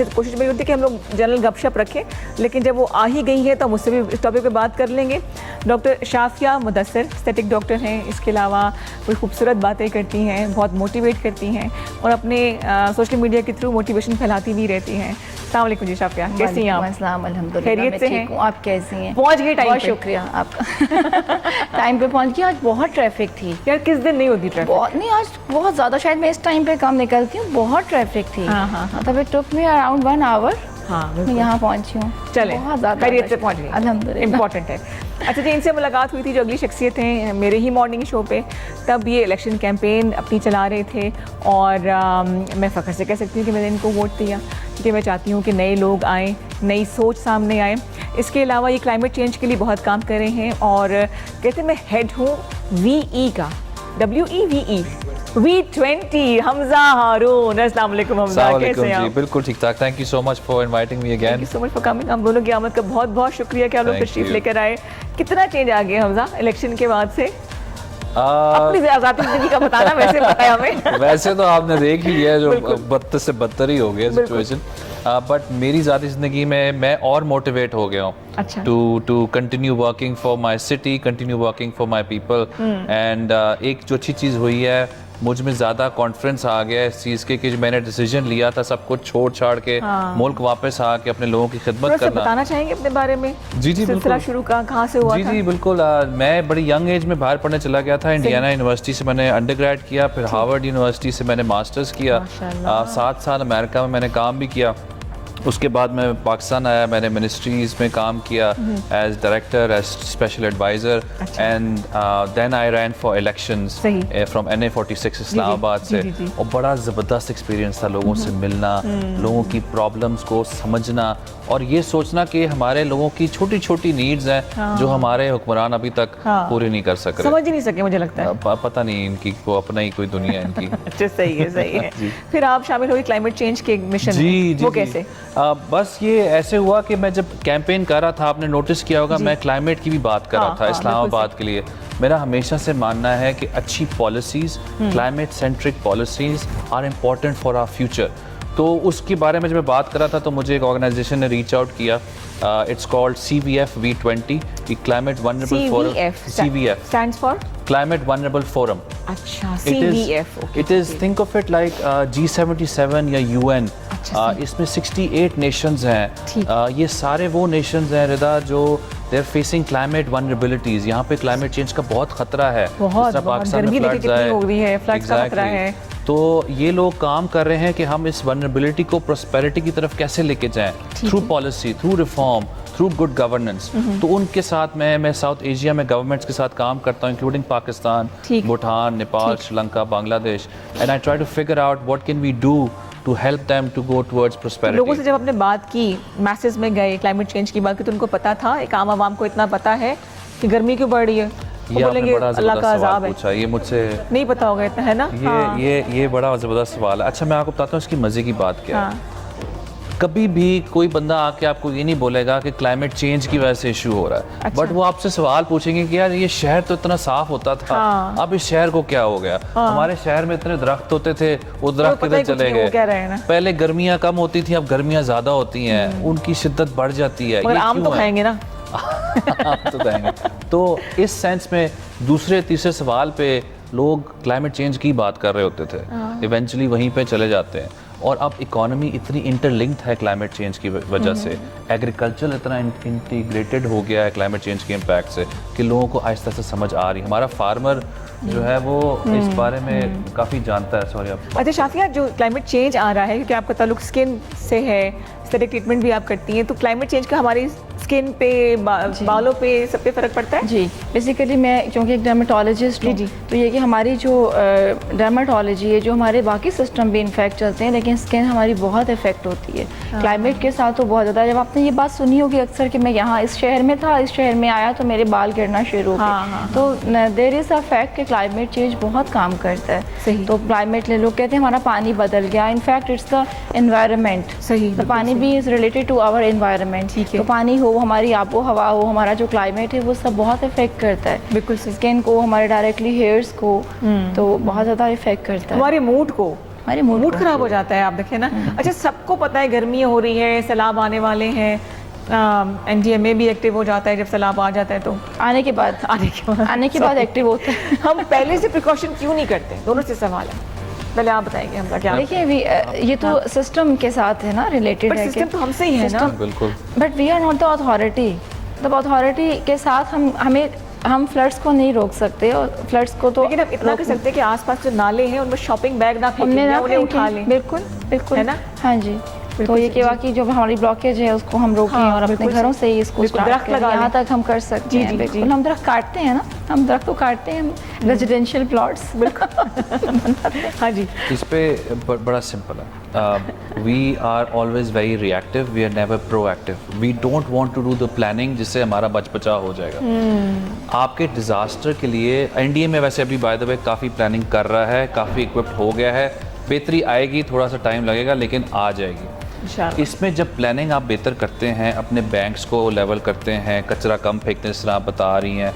कोशिश मेरी होती है कि हम लोग जनरल गपशप रखें, लेकिन जब वो आ ही गई है तो मुझसे भी इस टॉपिक पे बात कर लेंगे। Doctor Shafia Mudassir static doctor हैं, इसके अलावा कोई खूबसूरत बातें करती हैं, बहुत मोटिवेट करती हैं, और अपने सोशल मीडिया के थ्रू मोटिवेशन फैलाती भी रहती हैं। अस्सलाम वालेकुम जी शाफिया, कैसी हैं आप? अल्हम्दुलिल्लाह, खैरियत से हैं? आप कैसी हैं? पहुँच गए टाइम बहुत पे? शुक्रिया आपका। टाइम पे पहुँच गई। आज बहुत ट्रैफिक थी यार किस दिन नहीं होती ट्रैफिक? बहुत नहीं, आज बहुत ज़्यादा। शायद मैं इस टाइम पे कम निकलती हूँ, बहुत ट्रैफिक थी। हाँ। तब it took me around 1 hour. हाँ मैं यहाँ पहुँची हूँ। चले, बहुत ज़्यादा खैरियत से पहुँच गई, अल्हम्दुलिल्लाह। इम्पॉर्टेंट है। अच्छा जी, इनसे मुलाकात हुई थी जो अगली शख्सियत हैं मेरे ही मॉर्निंग शो पे, तब ये इलेक्शन कैंपेन अपनी चला रहे थे, और मैं फ़ख्र से कह सकती हूँ कि मैंने इनको वोट दिया, क्योंकि मैं चाहती हूँ कि नए लोग आएँ, नई सोच सामने आए। इसके अलावा ये क्लाइमेट चेंज के लिए बहुत काम कर रहे हैं, और कहते हैं मैं हेड हूँ VE का, WEVE V20 हमजा हारून। अस्सलाम वालेकुम हमजा, कैसे हैं आप? बिल्कुल ठीक ठाक। Thank you so much for inviting me thank again. You so much for coming. हम दोनों की आमद का बहुत बहुत शुक्रिया कि आप लोग Thank तशरीफ you. लेकर आए। कितना चेंज आ गया हमजा इलेक्शन के बाद से? अपनी ज़ाती ज़िंदगी का बताना, वैसे पता है हमें। वैसे तो आपने देख ही लिया जो बदतर से बदतर ही हो गया सिचुएशन, बट मेरी ज़ाती ज़िंदगी में मैं और मोटिवेट हो गया हूँ अच्छा। To continue working for my city, continue working for my people. And एक जो अच्छी चीज़ हुई है, मुझ में ज़्यादा कॉन्फिडेंस आ गया है इस चीज़ के कि जो मैंने डिसीजन लिया था सब कुछ छोड़ छाड़ के मुल्क वापस आके अपने लोगों की खिदमत करना। बताना चाहेंगे अपने बारे में? जी सिलसिला बिल्कुल। शुरू कहाँ से हुआ था? जी बिल्कुल। मैं बड़ी यंग एज में बाहर पढ़ने चला गया था। इंडियाना यूनिवर्सिटी से मैंने अंडरग्रेड किया, फिर हार्वर्ड यूनिवर्सिटी से मैंने मास्टर्स किया। 7 साल अमेरिका में मैंने काम भी किया। उसके बाद मैं पाकिस्तान आया, मैंने मिनिस्ट्रीज़ में काम किया as director, as special adviser, and then I ran for elections सही। फ्रॉम NA46 इस्लामाबाद से। जी। और बड़ा ज़बरदस्त एक्सपीरियंस था, लोगों से मिलना, लोगों की प्रॉब्लम्स को समझना और ये सोचना कि हमारे लोगों की छोटी छोटी नीड्स हैं जो हमारे हुक्मरान अभी तक पूरी नहीं कर सक रहे। समझ ही नहीं सके, मुझे लगता है। पता नहीं इनकी को अपना ही कोई दुनिया है इनकी। अच्छा, सही है, सही है। फिर आप शामिल हुए क्लाइमेट चेंज के मिशन में। जी वो कैसे? बस ये ऐसे हुआ कि मैं जब कैंपेन कर रहा था, आपने नोटिस किया होगा, मैं क्लाइमेट की भी बात कर रहा था इस्लामाबाद के लिए। मेरा हमेशा से मानना है कि अच्छी policies, climate centric policies are important for our future. तो उसके बारे में जब मैं बात कर रहा था तो मुझे एक ऑर्गेनाइजेशन ने रीच आउट किया, it's called CVF V20, climate vulnerable forum. CVF stands for climate vulnerable forum. अच्छा, CVF। It is think of it like G77 या UN। इसमें 68 नेशंस हैं। ये सारे वो नेशंस हैं रिदा जो they are facing climate vulnerabilities. यहाँ पे क्लाइमेट चेंज का बहुत खतरा है। बहुत गर्मी देखिए कितनी हो रही है, फ्लड्स का खतरा है। तो ये लोग काम कर रहे हैं कि हम इस वनरेबिलिटी को प्रोस्पेरिटी की तरफ कैसे लेके जाएं, through policy, through reform, through good governance. तो उनके साथ मैं साउथ एशिया में गवर्नमेंट्स के साथ काम करता हूँ, including Pakistan, Bhutan, Nepal, Sri Lanka, Bangladesh, and I try to figure out what can we do to help them to go towards prosperity. लोगों से जब आपने बात की, मैसेज में गए क्लाइमेट चेंज की बात की, तो उनको पता था, एक आम आवाम को इतना पता है कि गर्मी क्यों बढ़ रही है? ये आपने बड़ा अल्लाह का अज़ाब है। पूछा, ये मुझसे नहीं पता होगा इतना, है ना? ये बड़ा ज़बरदस्त सवाल है। अच्छा, मैं आपको बताता हूँ इसकी मज़े की बात क्या है। कभी भी कोई बंदा आके आपको ये नहीं बोलेगा कि क्लाइमेट चेंज की वजह से इशू हो रहा है, बट वो आपसे सवाल पूछेंगे कि यार ये शहर तो इतना साफ होता था, अब इस शहर को क्या हो गया? हमारे शहर में इतने दरख्त होते थे, वो दरख्त किधर चले गए? पहले गर्मियाँ कम होती थी, अब गर्मियाँ ज्यादा होती हैं, उनकी शिद्दत बढ़ जाती है। मगर आम तो खाएंगे ना। तो खाएंगे। तो इस सेंस में दूसरे तीसरे सवाल पे लोग क्लाइमेट चेंज की बात कर रहे होते थे, इवेंचुअली वहीं पे चले जाते हैं। और अब इकोनॉमी इतनी इंटरलिंक्ड है क्लाइमेट चेंज की वजह से, एग्रीकल्चर इतना इंटीग्रेटेड हो गया है क्लाइमेट चेंज के इम्पैक्ट से कि लोगों को आहिस्ता से समझ आ रही है। हमारा फार्मर जो है वो इस बारे में काफ़ी जानता है। सॉरी आप। अच्छा शाफिया, जो क्लाइमेट चेंज आ रहा है, क्योंकि आपका ताल्लुक स्किन से है, एस्थेटिक ट्रीटमेंट भी आप करती हैं, तो क्लाइमेट चेंज का हमारी स्किन पे, बालों पे, सब पे फ़र्क पड़ता है? जी, बेसिकली मैं क्योंकि एक डर्मेटोलॉजिस्ट हूँ, तो ये कि हमारी जो डर्मेटोलॉजी है, जो हमारे बाकी सिस्टम भी इन्फेक्ट चलते हैं, लेकिन स्किन हमारी बहुत इफेक्ट होती है क्लाइमेट के साथ। तो बहुत ज़्यादा, जब आपने ये बात सुनी होगी अक्सर कि मैं यहाँ इस शहर में था, इस शहर में आया तो मेरे बाल गिरना शुरू हो गए। तो देयर इज़ अ फैक्ट कि क्लाइमेट चेंज बहुत काम करता है। सही। तो क्लाइमेट ले, लोग कहते हैं हमारा पानी बदल गया, इनफैक्ट इट्स द एनवायरनमेंट। सही। तो पानी भी is related to our environment. ठीक है। तो पानी हो, हमारी आबो हवा हो, हमारा जो क्लाइमेट है वो सब बहुत इफेक्ट करता है। बिल्कुल। स्किन को, हमारे डायरेक्टली हेयर्स को, तो बहुत ज़्यादा इफेक्ट करता है। हमारे मूड को, हमारे मूड खराब हो जाता है, आप देखें ना। अच्छा, सबको पता है गर्मियाँ हो रही है, सैलाब आने वाले हैं, NDMA भी एक्टिव हो जाता है जब सैलाब आ जाता है। तो आने के बाद एक्टिव होता है। हम पहले से प्रिकॉशन क्यों नहीं करते? दोनों से सवाल है, पहले आप बताएंगे हमका क्या। देखिए, ये तो सिस्टम के साथ है ना, रिलेटेड है। सिस्टम तो हमसे ही है ना। बिल्कुल। But we are not the authority. तब अथॉरिटी के साथ हम फ्लड्स को नहीं रोक सकते, और फ्लड्स को तो लेकिन आप इतना कर सकते हैं कि आसपास जो नाले हैं उनमें शॉपिंग बैग ना फेंकें, उन्हें उठा लें। बिल्कुल, है ना? हाँ जी। तो ये कि वाकई जो हमारी ब्लॉकेज है उसको हम रोकें, और अपने घरों से ही इसको दरख्त लगा यहाँ तक हम कर सकते हैं। बिल्कुल, हम दरख्त काटते हैं ना, हम दरख्त तो काटते हैं, रेजिडेंशियल प्लॉट्स। बिल्कुल। हाँ जी। इस पे बड़ा सिंपल है। We are always very reactive, we are never proactive. We don't want to do the planning जिससे हमारा बचा हो जाएगा। आपके डिजास्टर के लिए NDA में वैसे अभी बाय द वे काफ़ी प्लानिंग कर रहा है, काफ़ी इक्विप्ड हो गया है। बेहतरी आएगी, थोड़ा सा टाइम लगेगा, लेकिन आ जाएगी। इसमें जब प्लानिंग आप बेहतर करते हैं, अपने बैंक्स को लेवल करते हैं, कचरा कम फेंकते हैं, जिस तरह आप बता रही हैं,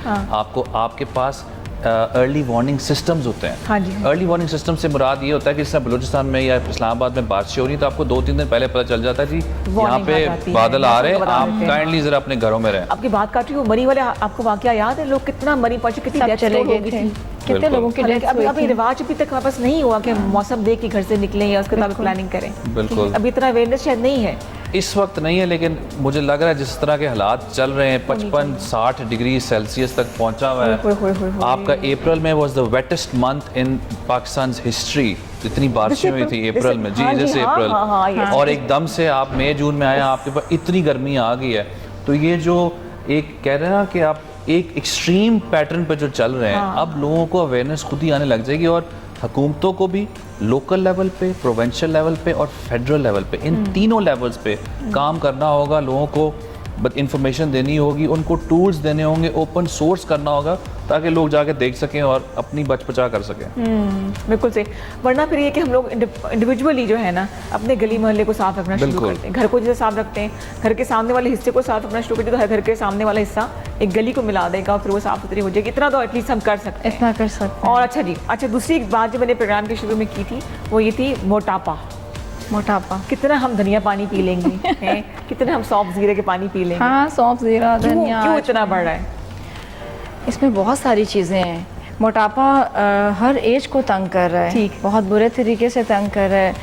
आपके पास अर्ली वार्निंग सिस्टम्स होते हैं। हाँ जी। अर्ली वार्निंग सिस्टम से मुराद ये होता है कि जैसे बलूचिस्तान में या इस्लामाबाद में बारिश हो रही है तो आपको 2-3 दिन पहले पता चल जाता है जी यहाँ पे बादल आ रहे हैं, आप काइंडली जरा अपने घरों में रहें। आपकी बात काट रही हूँ, मरी वाले आपको वाकया याद है? लोग कितना मरी पहुंचे, कितनी डेथ चले गए थी। कितने बिल्कुल। लोगों की डेथ अभी हुई अभी थी। रिवाज अभी तक वापस नहीं हुआ कि मौसम देख के घर से निकलें या उसके मुताबिक प्लानिंग करें। बिल्कुल। अभी इतना अवेयरनेस शायद नहीं है। इस वक्त नहीं है, लेकिन मुझे लग रहा है जिस तरह के हालात चल रहे हैं 55-60 डिग्री सेल्सियस तक पहुंचा हुआ है। आपका अप्रैल में was the wettest month in Pakistan history. इतनी बारिशें हुई थी अप्रैल में जी, हाँ जी, जैसे हाँ, अप्रैल हाँ, हाँ, yes, और एकदम से आप मई जून में आए, आपके पास इतनी गर्मी आ गई है। तो ये जो एक कह रहे हैं ना कि आप एक एक्सट्रीम पैटर्न पे जो चल रहे हैं, अब लोगों को अवेयरनेस खुद ही आने लग जाएगी और हुकूमतों को भी लोकल लेवल पे, प्रोविंशियल लेवल पे और फेडरल लेवल पे, इन तीनों लेवल्स पे काम करना होगा। लोगों को बट इंफॉर्मेशन देनी होगी, उनको टूल्स देने होंगे, ओपन सोर्स करना होगा ताकि लोग जाके देख सकें और अपनी बच बचा कर सकें। बिल्कुल सही। वरना फिर ये कि हम लोग इंडिविजुअली जो है ना अपने गली मोहल्ले को साफ रखना शुरू बिल्कुल। करते हैं। घर को जैसे साफ रखते हैं, घर के सामने वाले हिस्से को साफ रखना शुरू करते हैं, तो हर घर के सामने वाला हिस्सा एक गली को मिला देगा और फिर वो साफ सुथरी हो जाएगी। इतना तो एटलीस्ट हम कर सकते हैं। इतना कर सकते हैं। और अच्छा जी, अच्छा दूसरी एक बात जो मैंने प्रोग्राम के शुरू में की थी वो ये थी मोटापा। मोटापा, कितना हम धनिया पानी पी लेंगे हैं, कितना हम सौंफ जीरे के पानी पी लेंगे। हाँ सौंफ जीरा धनिया, क्यों इतना बढ़ रहा है? इसमें बहुत सारी चीज़ें हैं। मोटापा हर एज को तंग कर रहा है, ठीक। बहुत बुरे तरीके से तंग कर रहा है।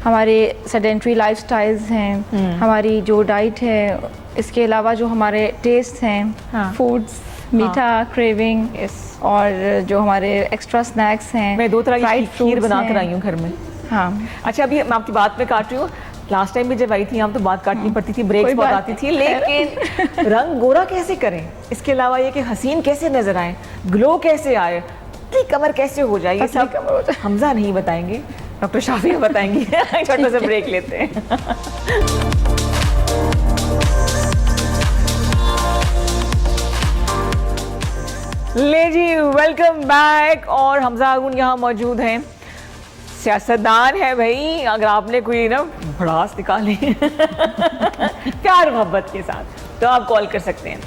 हमारे सेडेंट्री लाइफस्टाइल्स हैं, हमारी जो डाइट है, इसके अलावा जो हमारे टेस्ट हैं, हाँ। फूड्स, मीठा क्रेविंग, और जो हमारे एक्स्ट्रा स्नैक्स हैं। मैं 2 तरह की fried खीर fruits बना कर हैं। आई हूँ घर में। हाँ, अच्छा अभी मैं आपकी बात में काट रही हूँ। लास्ट टाइम भी जब आई थी हम तो बात काटनी पड़ती थी, ब्रेक्स कोई बहुत बात आती थी, लेकिन रंग गोरा कैसे करें, इसके अलावा ये कि हसीन कैसे नजर आए, ग्लो कैसे आए, पतली कमर कैसे हो जाए, ये पतली कमर हो सब हमजा नहीं बताएंगे, डॉक्टर शाफिया बताएंगी। छोटा सा ब्रेक लेते हैं। ले जी, वेलकम बैक। और हमजा आगुन यहाँ मौजूद हैं, सियासतदान है भाई। अगर आपने कोई ना भड़ास निकाली प्यार मोहब्बत के साथ तो आप कॉल कर सकते हैं।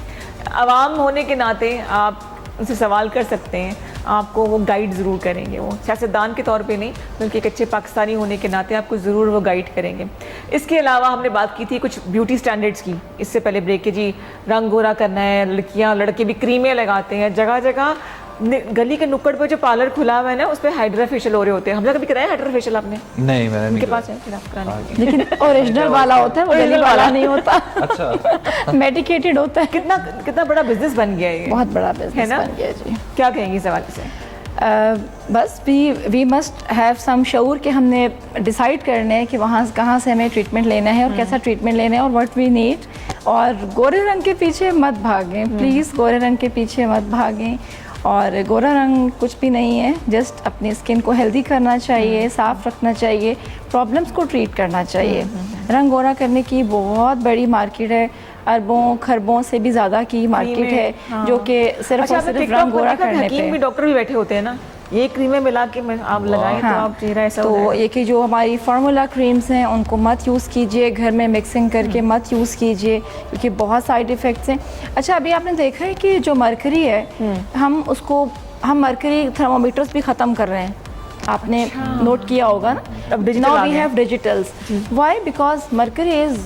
आवाम होने के नाते आप उनसे सवाल कर सकते हैं, आपको वो गाइड ज़रूर करेंगे। वो सियासतदान के तौर पे नहीं, बल्कि एक अच्छे पाकिस्तानी होने के नाते आपको ज़रूर वो गाइड करेंगे। इसके अलावा हमने बात की थी कुछ ब्यूटी स्टैंडर्ड्स की इससे पहले ब्रेक के जी। रंग गोरा करना है, लड़कियां लड़के भी क्रीमें लगाते हैं, जगह जगह गली के नुक्कड़ पे जो पार्लर खुला हुआ है ना उस पर हाइड्रा फेशियल हो रहे होते हैं। हमने कभी कराया हाइड्रा फेशियल आपने? नहीं, मैंने नहीं उनके करा। पास है, फिर आप कराने के लिए। लेकिन ओरिजिनल वाला होता है, वो Original गली वाला वाला। नहीं होता। अच्छा। मेडिकेटेड होता है। कितना कितना बड़ा बिजनेस बन गया है ये, बहुत बड़ा है बिजनेस ना? बन गया जी। क्या कहेंगी इस हवाले से? बस वी मस्ट हैव सम शऊर कि हमने डिसाइड करना है कि वहाँ कहाँ से हमें ट्रीटमेंट लेना है और कैसा ट्रीटमेंट लेना है और व्हाट वी नीड। और गोरे रंग के पीछे मत भागें प्लीज़, गोरे रंग के पीछे मत भागें। और गोरा रंग कुछ भी नहीं है, जस्ट अपनी स्किन को हेल्दी करना चाहिए, साफ़ रखना चाहिए, प्रॉब्लम्स को ट्रीट करना चाहिए। रंग गोरा करने की बहुत बड़ी मार्केट है, अरबों खरबों से भी ज़्यादा की मार्केट है, जो कि सिर्फ अच्छा, और आपने सिर्फ TikTok रंग पर गोरा देखा कि करने हकीम भी पे। डॉक्टर भी बैठे होते हैं ना, ये क्रीमें मिला के आप लगाएं तो आप चेहरा ऐसा हो तो जाएगा। ये कि जो हमारी फार्मूला क्रीम्स हैं उनको मत यूज़ कीजिए, घर में मिक्सिंग करके मत यूज़ कीजिए, क्योंकि बहुत साइड इफ़ेक्ट्स हैं। अच्छा, अभी आपने देखा है कि जो मरकरी है, हम मरकरी थर्मोमीटर्स भी ख़त्म कर रहे हैं। आपने नोट किया होगा ना, अब digital नाउ आ वी गए। Have digitals. Why? Because mercury is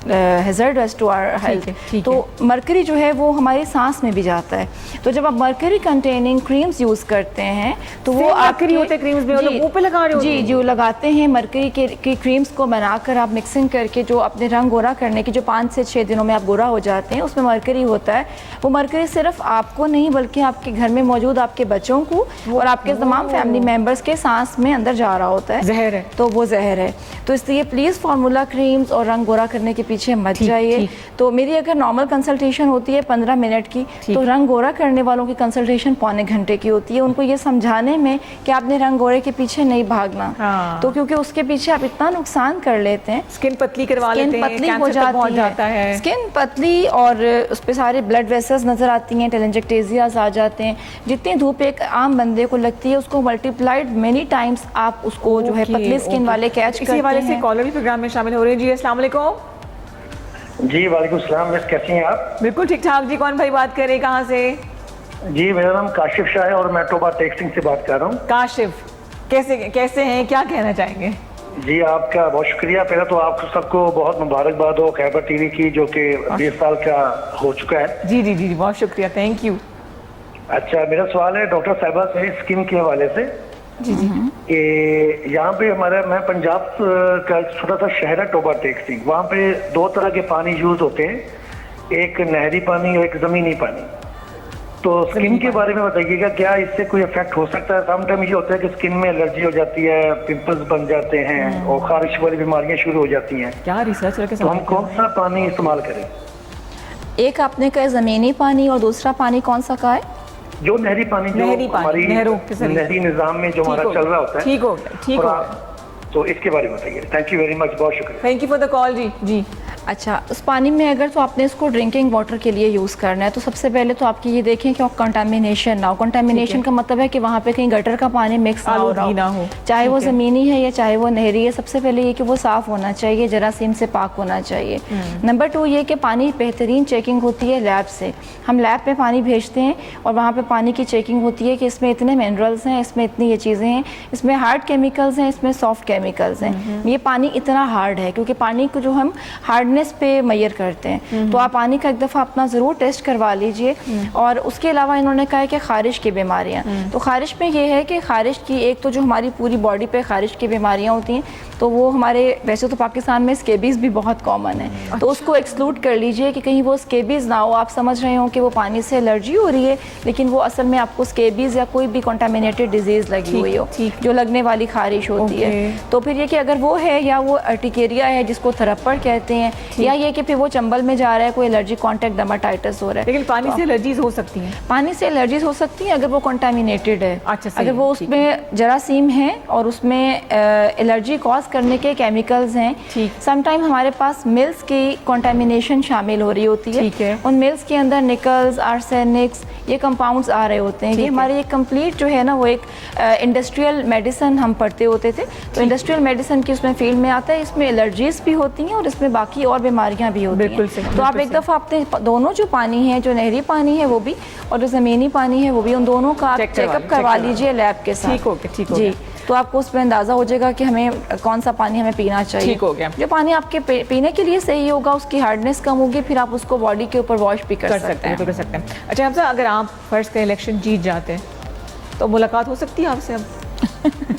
hazardous to our health. ठीक तो मरकरी जो है वो हमारी सांस में भी जाता है। तो जब आप मरकरी कंटेनिंग क्रीम्स यूज़ करते हैं तो वो Same आपके mercury होते हैं creams में, वो लोग मुंह पे लगा रहे होते जी हैं। जो लगाते हैं मरकरी की क्रीम्स को बनाकर आप मिक्सिंग करके जो अपने रंग गोरा करने की जो 5 से 6 दिनों में आप गोरा हो जाते हैं, उसमें मरकरी होता है। वो मरकरी सिर्फ आपको नहीं बल्कि आपके घर में मौजूद आपके बच्चों को और आपके तमाम फैमिली मेम्बर्स के सांस में अंदर जा रहा होता है, जहर है। तो वो जहर है। तो इसलिए प्लीज़ फार्मूला क्रीम्स और रंग गोरा करने के पीछे मत जाइए। तो मेरी अगर नॉर्मल कंसल्टेशन होती है 15 मिनट की, तो रंग गोरा करने वालों की कंसल्टेशन पौने घंटे की होती है। उनको ये समझाने में कि आपने रंग गोरे के पीछे नहीं भागना। हाँ। तो क्योंकि उसके पीछे आप इतना नुकसान कर लेते हैं, स्किन पतली करवा लेते स्किन हैं, पतली हो कैंसर तक पहुंच जाती जाता है। स्किन पतली और उस पर सारे ब्लड वेसल्स नज़र आती हैं, टेलेंजेक्टेजियाज आ जाते हैं। जितनी धूप एक आम बंदे को लगती है उसको मल्टीप्लाइड मेनी टाइम्स आप उसको जो है पतली स्किन वाले कैच इसी हवाले करते से हैं। कॉलर भी प्रोग्राम में शामिल हो रहे हैं। जी अस्सलाम वालेकुम। जी वालेकुम सलाम, मिस कैसी हैं आप? बिल्कुल ठीक ठाक जी। कौन भाई बात कर रहे हैं, कहाँ से? जी मेरा नाम काशिफ शाह है और मैं टोबा टेक्सटिंग से बात कर रहा हूँ। काशिफ, कैसे हैं, क्या कहना चाहेंगे? जी आपका बहुत शुक्रिया। पहले तो आप सबको बहुत मुबारकबाद हो खैबर टीवी की, जो कि 20 साल का हो चुका है। जी जी जी जी, बहुत शुक्रिया, थैंक यू। अच्छा, मेरा सवाल है डॉक्टर साहिबा से स्किन के हवाले से कि यहाँ पे मैं पंजाब का छोटा सा शहर है टोबा टेक सिंह, वहाँ पे 2 तरह के पानी यूज होते हैं, एक नहरी पानी और एक जमीनी पानी। तो स्किन के बारे में बताइएगा, क्या इससे कोई इफेक्ट हो सकता है? समटाइम ये होता है कि स्किन में एलर्जी हो जाती है, पिंपल्स बन जाते हैं और खारिश वाली बीमारियां शुरू हो जाती हैं। क्या रिसर्च करके तो हम कौन सा पानी इस्तेमाल करें? एक आपने कहा ज़मीनी पानी और दूसरा पानी कौन सा कहा है? जो नहरी पानी, जो नहरी पानी, हमारी नहरों के जरिए। नहरी निजाम में जो हमारा चल रहा होता है। ठीक हो गया, ठीक हो गया। तो इसके बारे में बताइए। थैंक यू वेरी मच, बहुत शुक्रिया। Thank you for the call जी। जी अच्छा, उस पानी में अगर तो आपने इसको ड्रिंकिंग वाटर के लिए यूज़ करना है तो सबसे पहले तो आपकी ये देखें कि कंटामिनेशन ना हो। कंटामिनेशन का मतलब है कि वहाँ पे कहीं गटर का पानी मिक्स ना हो, चाहे वो ज़मीनी है या चाहे वो नहरी है। सबसे पहले ये कि वो साफ़ होना चाहिए, जरासीम से पाक होना चाहिए। नंबर 2 ये कि पानी बेहतरीन चेकिंग होती है लैब से। हम लैब पे पानी भेजते हैं और वहाँ पे पानी की चेकिंग होती है कि इसमें इतने मिनरल्स हैं, इसमें इतनी ये चीज़ें हैं, इसमें हार्ड केमिकल्स हैं, इसमें सॉफ्ट केमिकल्स हैं। ये पानी इतना हार्ड है क्योंकि पानी को जो हम हार्डनेस पे मैयर करते हैं। तो आप पानी का एक दफ़ा अपना ज़रूर टेस्ट करवा लीजिए। और उसके अलावा इन्होंने कहा है कि खारिश की बीमारियाँ, तो खारिश में ये है कि खारिश की एक तो जो हमारी पूरी बॉडी पे खारिश की बीमारियाँ होती हैं, तो वो हमारे वैसे तो पाकिस्तान में स्केबीज़ भी बहुत कॉमन है, तो उसको एक्सक्लूड कर लीजिए कि कहीं वो स्केबीज़ ना हो। आप समझ रहे हो कि वो पानी से एलर्जी हो रही है, लेकिन वो असल में आपको स्केबीज़ या कोई भी कंटामिनेटेड डिजीज़ लगी हुई हो, जो लगने वाली खारिश होती है। तो फिर ये कि अगर वो है या वो अर्टिकेरिया है जिसको थरप्पड़ कहते हैं, या ये कि फिर वो चंबल में जा रहा है, कोई एलर्जी कॉन्टैक्ट डर्माटाइटिस हो रहा है। लेकिन पानी से एलर्जीज हो सकती हैं? पानी से एलर्जीज हो सकती हैं अगर वो कंटामिनेटेड है। अच्छा, सही, अगर वो उसमें जरासीम है और उसमें एलर्जी कॉज करने के केमिकल्स हैं। समटाइम हमारे पास मिल्स की कंटामिनेशन शामिल हो रही होती है। उन मिल्स के अंदर निकल्स, आर्सेनिक्स, ये कंपाउंड्स आ रहे होते हैं। ये हमारी एक कंप्लीट जो है ना, वो एक इंडस्ट्रियल मेडिसिन हम पढ़ते होते थे, तो इंडस्ट्रियल मेडिसिन की उसमें फील्ड में आता है। इसमें एलर्जीज भी होती हैं और इसमें बाकी और बीमारियां भी होती हैं। तो आप एक दफ़ा अपने दोनों जो पानी है, जो नहरी पानी है वो भी और जो ज़मीनी पानी है वो भी, उन दोनों का चेकअप करवा लीजिए लैब के साथ। ठीक हो गया, ठीक हो गया। तो आपको उसमें अंदाज़ा हो जाएगा कि हमें कौन सा पानी हमें पीना चाहिए। ठीक हो गया। जो पानी आपके पीने के लिए सही होगा, उसकी हार्डनेस कम होगी, फिर आप उसको बॉडी के ऊपर वॉश भी कर सकते हैं। अच्छा हमसे, अगर आप फर्स्ट का इलेक्शन जीत जाते हैं तो मुलाकात हो सकती है आपसे? अब